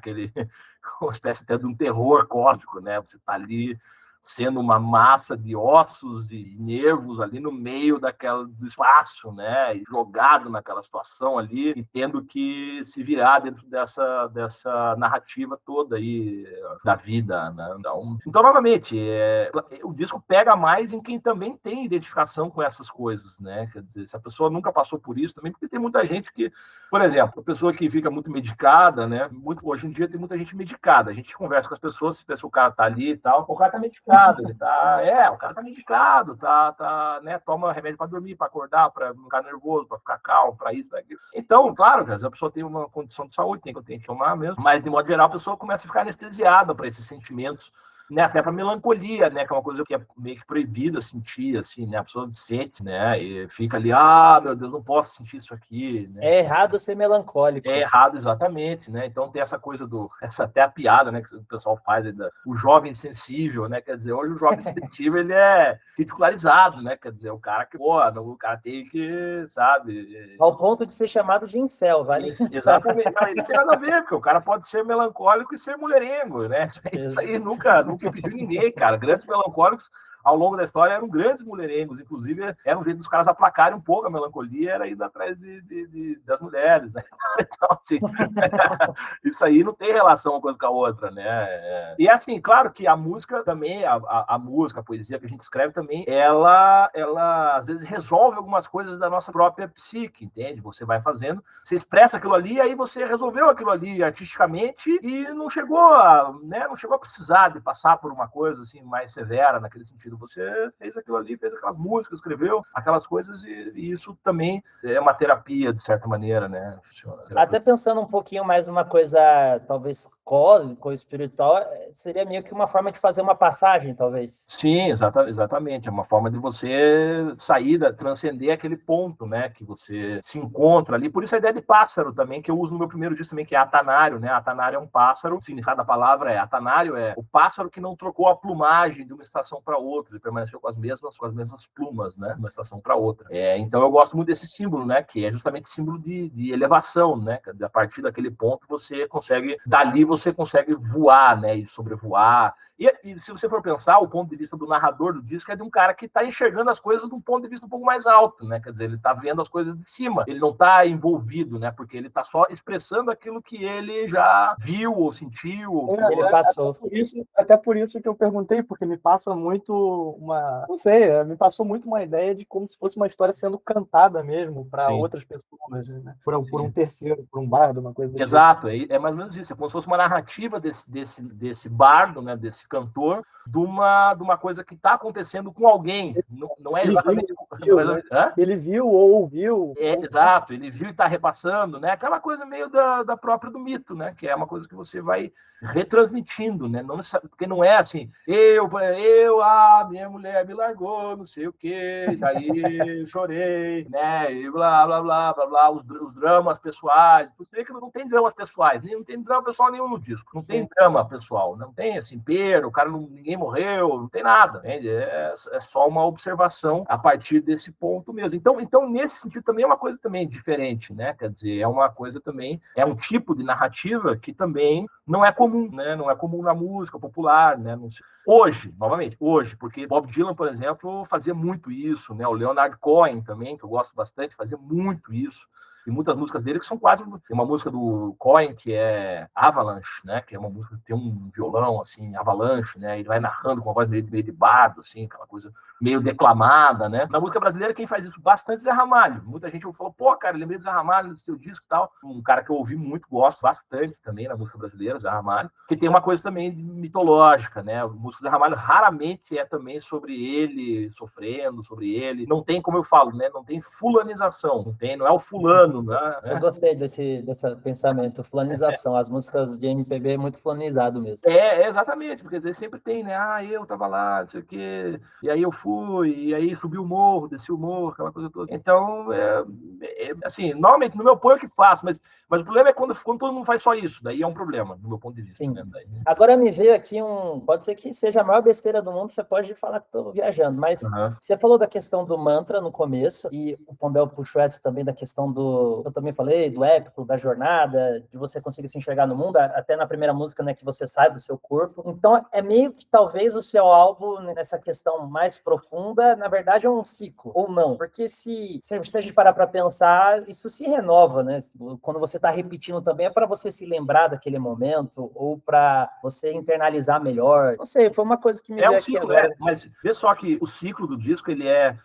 uma espécie até de um terror cósmico, né, você tá ali sendo uma massa de ossos e nervos ali no meio do espaço, né? E jogado naquela situação ali e tendo que se virar dentro dessa narrativa toda aí da vida, né? Então novamente, o disco pega mais em quem também tem identificação com essas coisas, né? Quer dizer, se a pessoa nunca passou por isso também, porque tem muita gente que, por exemplo, a pessoa que fica muito medicada, né? Hoje em dia tem muita gente medicada. A gente conversa com as pessoas, se o cara tá ali e tal, o cara tá medicado, o cara tá medicado, né? Toma remédio para dormir, para acordar, para não ficar nervoso, para ficar calmo, para isso, para aquilo. Então, claro, a pessoa tem uma condição de saúde, tem que tomar mesmo, mas de modo geral a pessoa começa a ficar anestesiada para esses sentimentos, né, até para melancolia, né, que é uma coisa que é meio que proibida sentir, assim, né, a pessoa sente, né, e fica ali, meu Deus, não posso sentir isso aqui, né? É errado ser melancólico. É errado, exatamente, né, então tem essa coisa essa até a piada, né, que o pessoal faz aí, o jovem sensível, né, quer dizer, hoje o jovem sensível, ele é ridicularizado, né, quer dizer, o cara o cara tem que, sabe... Ao ponto de ser chamado de incel, vale? Exatamente, não tem nada a ver, porque o cara pode ser melancólico e ser mulherengo, né, isso aí nunca impediu ninguém, cara. Grandes melancólicos ao longo da história eram grandes mulherengos, inclusive era um jeito dos caras aplacarem um pouco a melancolia, era indo atrás das mulheres, né? Então, assim, isso aí não tem relação uma coisa com a outra, né? E assim, claro que a música também, a música, a poesia que a gente escreve também, ela às vezes resolve algumas coisas da nossa própria psique, entende? Você vai fazendo, você expressa aquilo ali, aí você resolveu aquilo ali artisticamente e não chegou a precisar de passar por uma coisa assim mais severa naquele sentido. Você fez aquilo ali, fez aquelas músicas, escreveu aquelas coisas e isso também é uma terapia, de certa maneira, né? Funciona. Até pensando um pouquinho mais numa coisa, talvez cósmica ou espiritual, seria meio que uma forma de fazer uma passagem, talvez. Sim, exatamente. É uma forma de você sair, transcender aquele ponto, né? Que você se encontra ali. Por isso a ideia de pássaro também, que eu uso no meu primeiro disco também, que é atanário, né? Atanário é um pássaro. O significado da palavra é atanário, é o pássaro que não trocou a plumagem de uma estação para outra. Ele permaneceu com as mesmas plumas, né? De uma estação para outra. Então eu gosto muito desse símbolo, né? Que é justamente símbolo de elevação, né? Quer dizer, a partir daquele ponto dali você consegue voar, né? E sobrevoar. E se você for pensar, o ponto de vista do narrador do disco é de um cara que está enxergando as coisas de um ponto de vista um pouco mais alto, né? Quer dizer, ele está vendo as coisas de cima, ele não está envolvido, né? Porque ele está só expressando aquilo que ele já viu ou sentiu. Ele passou. Até por isso que eu perguntei, porque me passa muito me passou muito uma ideia de como se fosse uma história sendo cantada mesmo para outras pessoas, né? Por um terceiro, por um bardo, uma coisa do tipo. Exato, é mais ou menos isso. É como se fosse uma narrativa desse bardo, né? Desse cantor, de uma coisa que está acontecendo com alguém. Não é exatamente... Ele viu ou ouviu. Exato, ele viu e está repassando, né? Aquela coisa meio da própria do mito, né? Que é uma coisa que você vai retransmitindo, né? Porque não é assim, minha mulher me largou, não sei o quê, daí chorei, né? E blá, blá, blá, blá, blá, os dramas pessoais. Você que não tem dramas pessoais, não tem drama pessoal nenhum no disco, não tem drama pessoal, não tem assim, ninguém morreu, não tem nada, entende? É só uma observação a partir desse ponto mesmo. Então, nesse sentido, também é uma coisa também diferente, né? Quer dizer, é uma coisa também, é um tipo de narrativa que também não é comum, né? Não é comum na música popular, né? Hoje, porque Bob Dylan, por exemplo, fazia muito isso, né? O Leonard Cohen também, que eu gosto bastante, fazia muito isso. E muitas músicas dele que são quase... Tem uma música do Cohen que é Avalanche, né? Que é uma música que tem um violão, assim, Avalanche, né? Ele vai narrando com uma voz meio de bardo, assim, aquela coisa meio declamada, né? Na música brasileira, quem faz isso bastante é Zé Ramalho. Muita gente falou, cara, lembrei do Zé Ramalho nesse seu disco e tal. Um cara que eu ouvi muito, gosto bastante também na música brasileira, Zé Ramalho. Que tem uma coisa também mitológica, né? A música do Zé Ramalho raramente é também sobre ele sofrendo, sobre ele. Não tem, como eu falo, né? Não tem fulanização, não é o fulano. Né? Eu gostei desse pensamento, fulanização. As músicas de MPB é muito fulanizado mesmo. Exatamente, porque sempre tem, né? Eu tava lá, não sei o quê, e aí eu fui, e aí subi o morro, desci o morro, aquela coisa toda. Então, assim, normalmente no meu ponto eu que faço, mas o problema é quando todo mundo faz só isso, daí é um problema, do meu ponto de vista. Sim. Né? Agora me veio aqui pode ser que seja a maior besteira do mundo, você pode falar que estou viajando, mas você falou da questão do mantra no começo, e o Pombel puxou essa também da questão eu também falei, do épico, da jornada, de você conseguir se enxergar no mundo, até na primeira música, né, que você sai do seu corpo. Então, é meio que talvez o seu álbum, nessa questão mais profunda, na verdade é um ciclo, ou não, porque se a gente parar para pensar, isso se renova, né? Quando você está repetindo também, é para você se lembrar daquele momento, ou para você internalizar melhor. Não sei, foi uma coisa que me veio aqui agora. Mas vê só que o ciclo do disco, ele é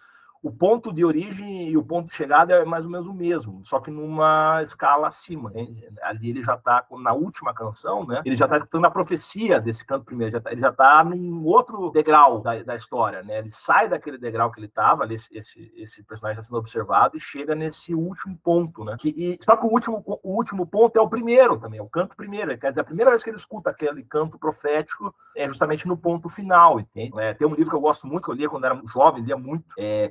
o ponto de origem e o ponto de chegada é mais ou menos o mesmo, só que numa escala acima, né? Ali ele já está, na última canção, né? Ele já está escutando a profecia desse canto primeiro, ele já está num outro degrau da história, né? Ele sai daquele degrau que ele estava, esse personagem está sendo observado, e chega nesse último ponto, né? Só que o último ponto é o primeiro também, é o canto primeiro, quer dizer, a primeira vez que ele escuta aquele canto profético é justamente no ponto final, entende? Tem um livro que eu gosto muito, que eu lia quando era jovem, lia muito,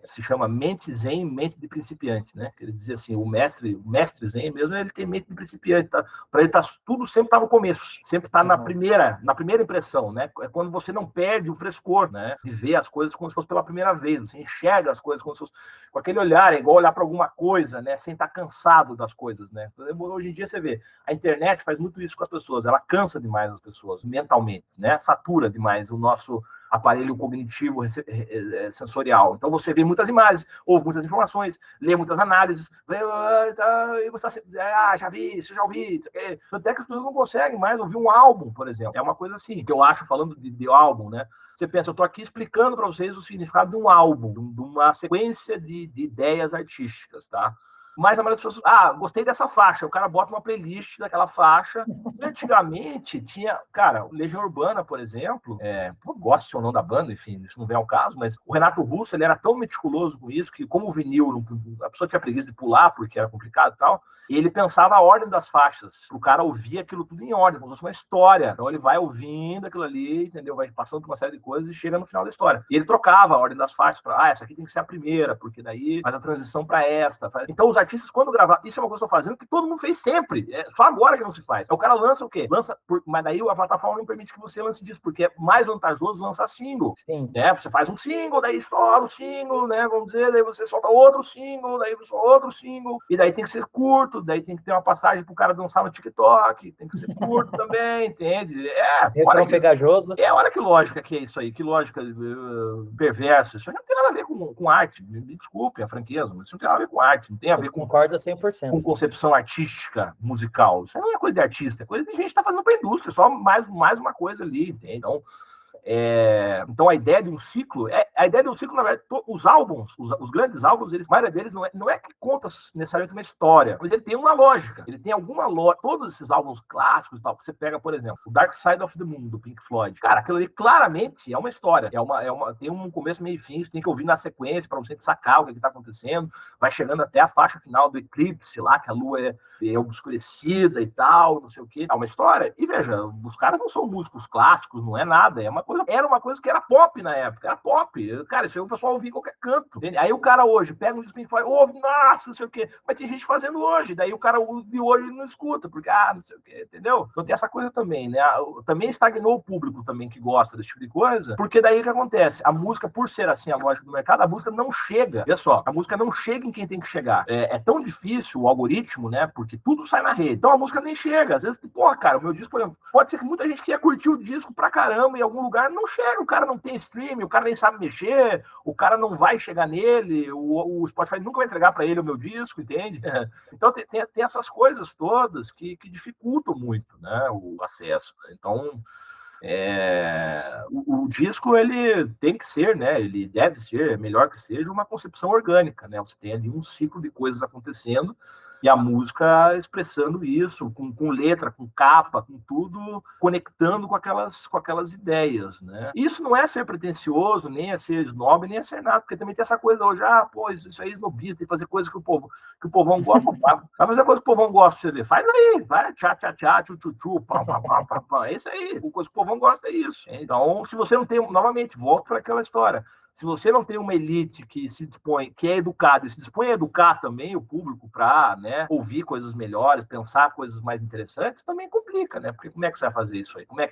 se chama Mente Zen, Mente de Principiante, né? Ele dizia assim, o mestre Zen mesmo, ele tem mente de principiante, tá? Para ele tudo sempre tá no começo, sempre tá na primeira impressão, né? É quando você não perde o frescor, né? De ver as coisas como se fosse pela primeira vez, você enxerga as coisas como se fosse com aquele olhar, é igual olhar para alguma coisa, né? Sem estar cansado das coisas, né? Hoje em dia você vê, a internet faz muito isso com as pessoas, ela cansa demais as pessoas mentalmente, né? Satura demais o nosso aparelho cognitivo sensorial. Então você vê muitas imagens, ouve muitas informações, lê muitas análises, e você já vi, isso já ouvi. Até que as pessoas não conseguem mais ouvir um álbum, por exemplo. É uma coisa assim, que eu acho, falando de álbum, né? Você pensa, eu estou aqui explicando para vocês o significado de um álbum, de uma sequência de ideias artísticas, tá? Mas a maioria das pessoas, gostei dessa faixa, o cara bota uma playlist daquela faixa. Antigamente tinha, cara, Legião Urbana, por exemplo, gosto ou não da banda, enfim, isso não vem ao caso, mas o Renato Russo, ele era tão meticuloso com isso, que como o vinil, a pessoa tinha preguiça de pular, porque era complicado e tal, e ele pensava a ordem das faixas, o cara ouvia aquilo tudo em ordem, como se fosse uma história. Então ele vai ouvindo aquilo ali, entendeu? Vai passando por uma série de coisas e chega no final da história. E ele trocava a ordem das faixas para, essa aqui tem que ser a primeira, porque daí faz a transição para esta. Então os artistas, quando gravavam, isso é uma coisa que eu estou fazendo que todo mundo fez sempre, só agora que não se faz. O cara lança o quê? Mas daí a plataforma não permite que você lance disco, porque é mais vantajoso lançar single. Sim. Né? Você faz um single, daí estoura o single, né? Vamos dizer, daí você solta outro single, daí você solta outro single, e daí tem que ser curto, daí tem que ter uma passagem pro cara dançar no TikTok, tem que ser curto também, entende? Refrão pegajoso. Olha que lógica que é isso aí, que lógica perversa. Isso aí não tem nada a ver com arte, me desculpe a franqueza, mas isso não tem nada a ver com arte, não tem a ver com... Concordo 100%. Com concepção artística, musical. Isso não é coisa de artista, é coisa de gente que está fazendo para a indústria, só mais uma coisa ali, entende? Então a ideia de um ciclo, na verdade, os álbuns, os grandes álbuns, a maioria deles não é que conta necessariamente uma história, mas ele tem uma lógica, ele tem alguma lógica. Todos esses álbuns clássicos e tal, você pega, por exemplo, o Dark Side of the Moon, do Pink Floyd, cara, aquilo ali claramente é uma história, tem um começo, meio e fim, você tem que ouvir na sequência para você sacar o que está acontecendo, vai chegando até a faixa final do eclipse lá, que a lua é obscurecida e tal, não sei o quê, é uma história. E veja, os caras não são músicos clássicos, não é nada, era uma coisa que era pop na época, era pop. Cara, isso aí o pessoal ouvia em qualquer canto. Entende? Aí o cara hoje pega um disco e fala, ouve, nossa, não sei o quê. Mas tem gente fazendo hoje, daí o cara de hoje não escuta, porque, não sei o quê, entendeu? Então tem essa coisa também, né? Também estagnou o público também que gosta desse tipo de coisa, porque daí o que acontece? A música, por ser assim a lógica do mercado, a música não chega. Olha só, a música não chega em quem tem que chegar. É tão difícil o algoritmo, né? Porque tudo sai na rede. Então a música nem chega. Às vezes, cara, o meu disco, por exemplo, pode ser que muita gente queria curtir o disco pra caramba em algum lugar, não chega. O cara não tem streaming, o cara nem sabe mexer, o cara não vai chegar nele, o Spotify nunca vai entregar para ele o meu disco, entende? Então tem essas coisas todas que dificultam muito, né, o acesso. Então o disco, ele tem que ser, né, ele deve ser, melhor que seja, uma concepção orgânica, né? Você tem ali um ciclo de coisas acontecendo e a música expressando isso, com letra, com capa, com tudo, conectando com aquelas ideias, né? Isso não é ser pretencioso, nem é ser snob, nem é ser nada, porque também tem essa coisa hoje, isso aí é snobista, tem que fazer coisa que o povão gosta. Vai fazer coisa que o povão gosta, você vê, faz aí, vai, tchá, tchu, tchu, tchu, pá, é isso aí, a coisa que o povão gosta é isso. Então, se você não tem, novamente, volta para aquela história. Se você não tem uma elite que se dispõe, que é educada e se dispõe a educar também o público para, né, ouvir coisas melhores, pensar coisas mais interessantes, também complica, né? Porque como é que você vai fazer isso aí? Como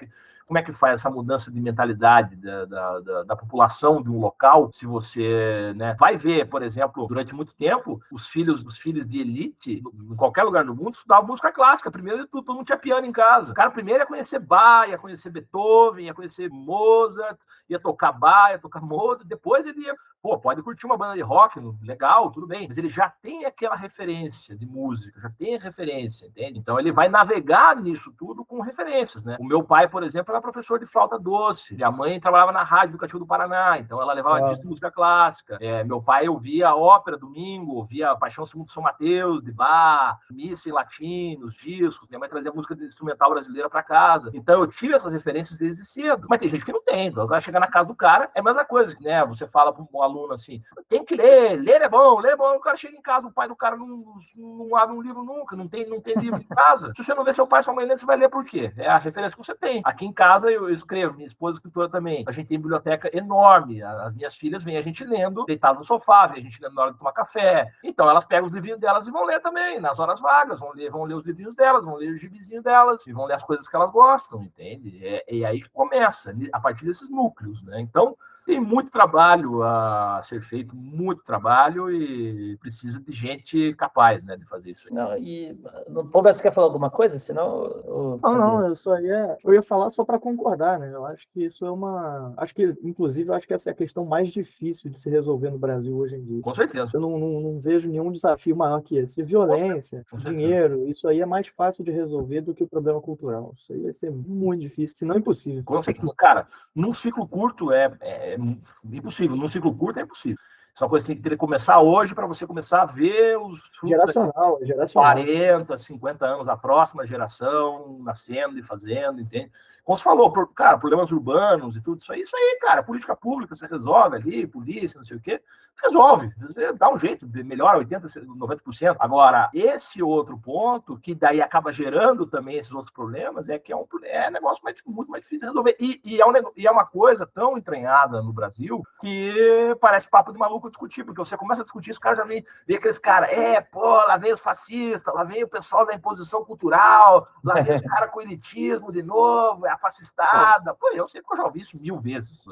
como é que faz essa mudança de mentalidade da população de um local, se você, né, vai ver, por exemplo, durante muito tempo, os filhos de elite, em qualquer lugar do mundo, estudavam música clássica. Primeiro de tudo, todo mundo tinha piano em casa. O cara primeiro ia conhecer Bach, ia conhecer Beethoven, ia conhecer Mozart, ia tocar Bach, ia tocar Mozart, depois ele ia, pode curtir uma banda de rock, legal, tudo bem, mas ele já tem aquela referência de música, já tem a referência, entende? Então ele vai navegar nisso tudo com referências, né? O meu pai, por exemplo, era professor de flauta doce, minha mãe trabalhava na Rádio Educativa do Paraná, então ela levava disco de música clássica. Meu pai ouvia a ópera domingo, ouvia a Paixão Segundo São Mateus, de Bach, missa em latim, os discos, minha mãe trazia música instrumental brasileira para casa. Então eu tive essas referências desde cedo. Mas tem gente que não tem, então vai chegar na casa do cara, é a mesma coisa, né? Você fala para um aluno assim, tem que ler é bom, o cara chega em casa, o pai do cara não abre um livro nunca, não tem livro em casa. Se você não vê seu pai e sua mãe lendo, você vai ler por quê? É a referência que você tem. Aqui em casa eu escrevo, minha esposa é escritora também, a gente tem biblioteca enorme, as minhas filhas vêm a gente lendo, deitado no sofá, vêm a gente lendo na hora de tomar café, então elas pegam os livrinhos delas e vão ler também, nas horas vagas, vão ler os livrinhos delas, vão ler os gibizinhos delas, e vão ler as coisas que elas gostam, entende? E aí começa, a partir desses núcleos, né? Então, tem muito trabalho a ser feito, muito trabalho, e precisa de gente capaz, né, de fazer isso aí. Não, e no Pô, você quer falar alguma coisa? Senão. Não, eu ia falar só para concordar, né? Eu acho que isso é inclusive, essa é a questão mais difícil de se resolver no Brasil hoje em dia. Com certeza. Eu não vejo nenhum desafio maior que esse. Violência, dinheiro, isso aí é mais fácil de resolver do que o problema cultural. Isso aí vai ser muito difícil, se não impossível. Com certeza. Cara, num ciclo curto é impossível. Num ciclo curto é impossível. Essa coisa tem que começar hoje para você começar a ver os geracional. 40, 50 anos da próxima geração nascendo e fazendo, entende? Como você falou, cara, problemas urbanos e tudo isso aí, cara, política pública, você resolve ali, polícia, não sei o quê, resolve, dá um jeito, melhora 80%, 90%. Agora, esse outro ponto, que daí acaba gerando também esses outros problemas, é que é um negócio muito mais difícil de resolver. E é uma coisa tão entranhada no Brasil que parece papo de maluco discutir, porque você começa a discutir, os caras já vem aqueles caras, lá vem os fascistas, lá vem o pessoal da imposição cultural, lá vem os caras com elitismo de novo, a fascistada. Eu sei que eu já ouvi isso 1000 vezes.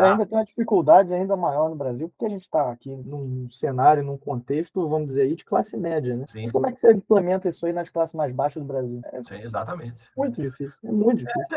Ainda tem uma dificuldade ainda maior no Brasil, porque a gente está aqui num cenário, num contexto, vamos dizer aí, de classe média, né? Sim. Mas como é que você implementa isso aí nas classes mais baixas do Brasil? Sim, exatamente. Muito difícil, é muito difícil.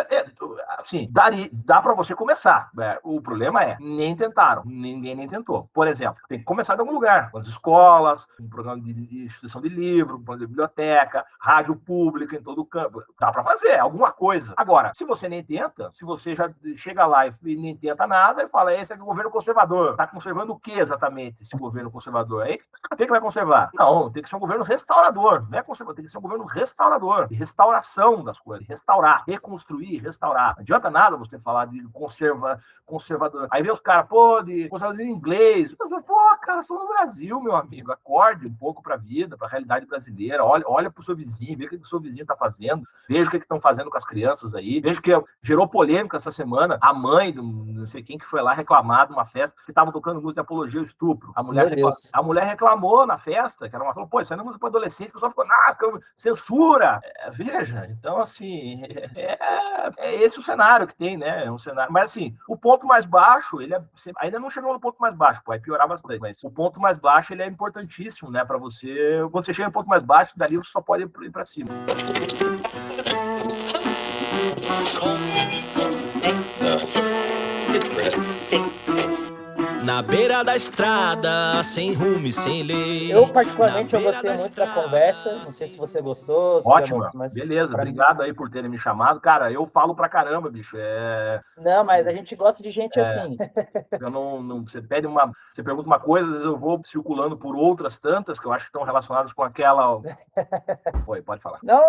Assim, dá para você começar. O problema nem tentaram, ninguém nem tentou. Por exemplo, tem que começar de algum lugar, nas escolas, um programa de instituição de livro, um programa de biblioteca, rádio pública em todo o campo. Dá para fazer alguma coisa. Agora, se você nem tenta, se você já chega lá e nem tenta nada, e fala, esse é o governo conservador. Está conservando o que exatamente esse governo conservador? Aí, o que vai conservar? Não, tem que ser um governo restaurador. Não é conservador, tem que ser um governo restaurador. De restauração das coisas. Restaurar, reconstruir, restaurar. Não adianta nada você falar de conservador. Aí vem os caras, de conservador em inglês. Cara, sou no Brasil, meu amigo. Acorde um pouco para a vida, para a realidade brasileira. Olha para o seu vizinho, vê o que o seu vizinho está fazendo. Veja o que estão fazendo com as crianças aí. Veja que gerou polêmica essa semana. A mãe do não sei quem que foi lá reclamar de uma festa que estava tocando música de apologia ao estupro. A mulher reclamou na festa, que era uma falou, isso aí não é música para adolescente, o pessoal ficou, censura. Veja, então assim, é esse o cenário que tem, né? É um cenário. Mas assim, o ponto mais baixo, ele ainda não chegou no ponto mais baixo, vai piorar bastante, mas o ponto mais baixo, ele é importantíssimo, né? Para você, quando você chega no ponto mais baixo, dali você só pode ir para cima. Na beira da estrada, sem rumo e sem lei. Eu, particularmente, eu gostei muito da conversa. Não sei se você gostou. Ótimo, beleza. Obrigado aí por terem me chamado. Cara, eu falo pra caramba, bicho. Não, mas a gente gosta de gente assim. Eu não, você pergunta uma coisa, às vezes eu vou circulando por outras tantas que eu acho que estão relacionadas com aquela... Pode falar. Não,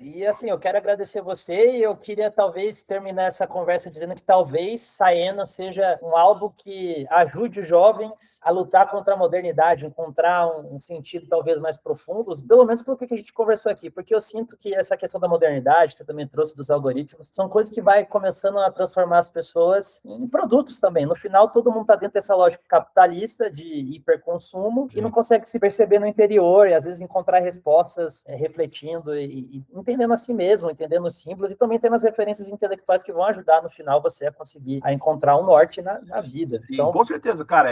e assim, eu quero agradecer você e eu queria talvez terminar essa conversa dizendo que talvez Saena seja um álbum que ajude os jovens a lutar contra a modernidade, encontrar um sentido talvez mais profundo, pelo menos pelo que a gente conversou aqui, porque eu sinto que essa questão da modernidade, você também trouxe dos algoritmos, são coisas que vai começando a transformar as pessoas em produtos também. No final, todo mundo está dentro dessa lógica capitalista de hiperconsumo e não consegue se perceber no interior e às vezes encontrar respostas refletindo e entendendo a si mesmo, entendendo os símbolos e também tendo as referências intelectuais que vão ajudar no final você a conseguir a encontrar um norte na vida. Sim, então, com certeza, cara.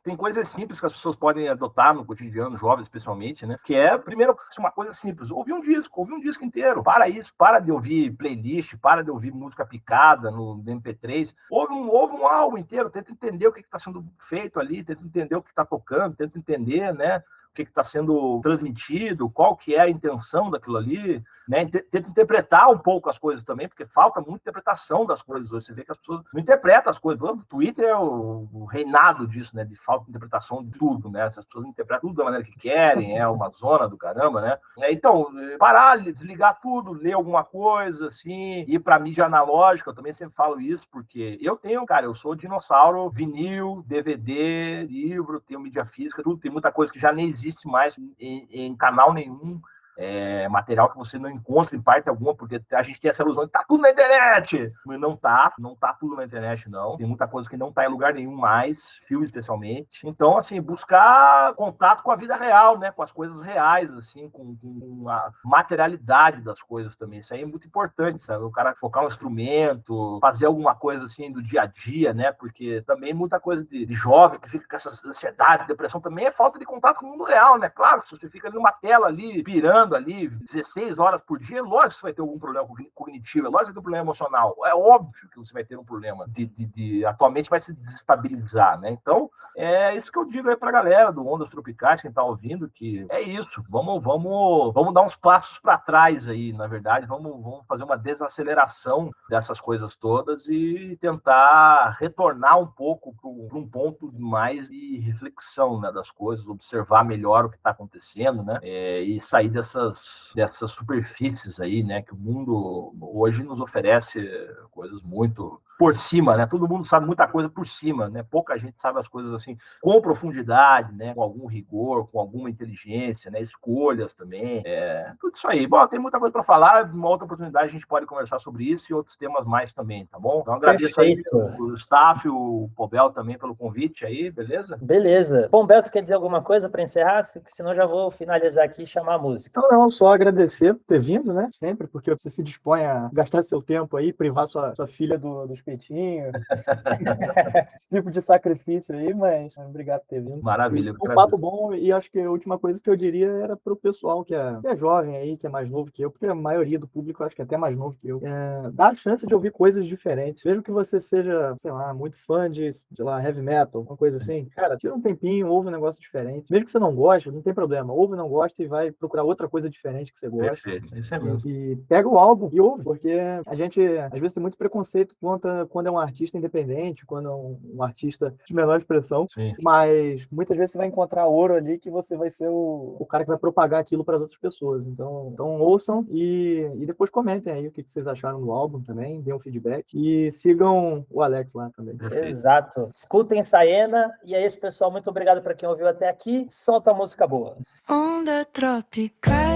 Tem coisas simples que as pessoas podem adotar no cotidiano, jovens especialmente, né? Que é, primeiro, uma coisa simples. Ouvir um disco inteiro. Para isso, para de ouvir playlist, para de ouvir música picada no MP3. Ouve um álbum inteiro, tenta entender o que está sendo feito ali, tenta entender o que está tocando, tenta entender, né? O que está sendo transmitido, qual que é a intenção daquilo ali, né? Tenta interpretar um pouco as coisas também, porque falta muita interpretação das coisas hoje. Você vê que as pessoas não interpretam as coisas. O Twitter é o reinado disso, né? De falta de interpretação de tudo, né? As pessoas interpretam tudo da maneira que querem, é uma zona do caramba, né? Então, parar, desligar tudo, ler alguma coisa, assim, ir para mídia analógica, eu também sempre falo isso, porque eu sou dinossauro, vinil, DVD, livro, tenho mídia física, tudo, tem muita coisa que já nem existe mais em canal nenhum. Material que você não encontra em parte alguma, porque a gente tem essa ilusão de tá tudo na internet. Não tá tudo na internet, não. Tem muita coisa que não tá em lugar nenhum mais, filme especialmente. Então, assim, buscar contato com a vida real, né? Com as coisas reais, assim, com a materialidade das coisas também. Isso aí é muito importante, sabe? O cara tocar um instrumento, fazer alguma coisa, assim, do dia a dia, né? Porque também muita coisa de jovem que fica com essa ansiedade, depressão, também é falta de contato com o mundo real, né? Claro, se você fica ali numa tela ali, pirando ali 16 horas por dia, lógico que você vai ter algum problema cognitivo, lógico que vai ter um problema emocional. É óbvio que você vai ter um problema atualmente vai se desestabilizar, né? Então, é isso que eu digo aí pra galera do Ondas Tropicais, quem tá ouvindo, que é isso. Vamos dar uns passos para trás aí, na verdade. Vamos fazer uma desaceleração dessas coisas todas e tentar retornar um pouco para um ponto mais de reflexão, né, das coisas, observar melhor o que está acontecendo, né? E sair dessas superfícies aí, né? Que o mundo hoje nos oferece coisas muito por cima, né? Todo mundo sabe muita coisa por cima, né? Pouca gente sabe as coisas assim com profundidade, né? Com algum rigor, com alguma inteligência, né? Escolhas também, tudo isso aí. Bom, tem muita coisa para falar. Uma outra oportunidade a gente pode conversar sobre isso e outros temas mais também, tá bom? Então agradeço aí o staff, o Pobel também pelo convite aí, beleza? Beleza. Bom, Beto, você quer dizer alguma coisa para encerrar? Senão já vou finalizar aqui e chamar a música. Então, não, só agradecer por ter vindo, né? Sempre, porque você se dispõe a gastar seu tempo aí, privar sua filha do espetinho. Esse tipo de sacrifício aí, mas obrigado por ter vindo. Maravilha. Um papo bom, e acho que a última coisa que eu diria era pro pessoal que é jovem aí, que é mais novo que eu, porque a maioria do público eu acho que é até mais novo que eu. Dá a chance de ouvir coisas diferentes. Mesmo que você seja, sei lá, muito fã de, sei lá, heavy metal, uma coisa assim. Cara, tira um tempinho, ouve um negócio diferente. Mesmo que você não goste, não tem problema. Ouve, não gosta e vai procurar outra coisa diferente que você gosta. Perfeito, isso é mesmo. E pega o álbum e ouve, porque a gente, às vezes, tem muito preconceito quando é um artista independente, quando é um artista de menor expressão. Sim. Mas muitas vezes você vai encontrar ouro ali que você vai ser o cara que vai propagar aquilo para as outras pessoas. Então ouçam e depois comentem aí o que vocês acharam do álbum também, deem um feedback e sigam o Alex lá também. Perfeito. Exato. Escutem Saena. E é isso, pessoal. Muito obrigado para quem ouviu até aqui. Solta a música boa. Onda tropical.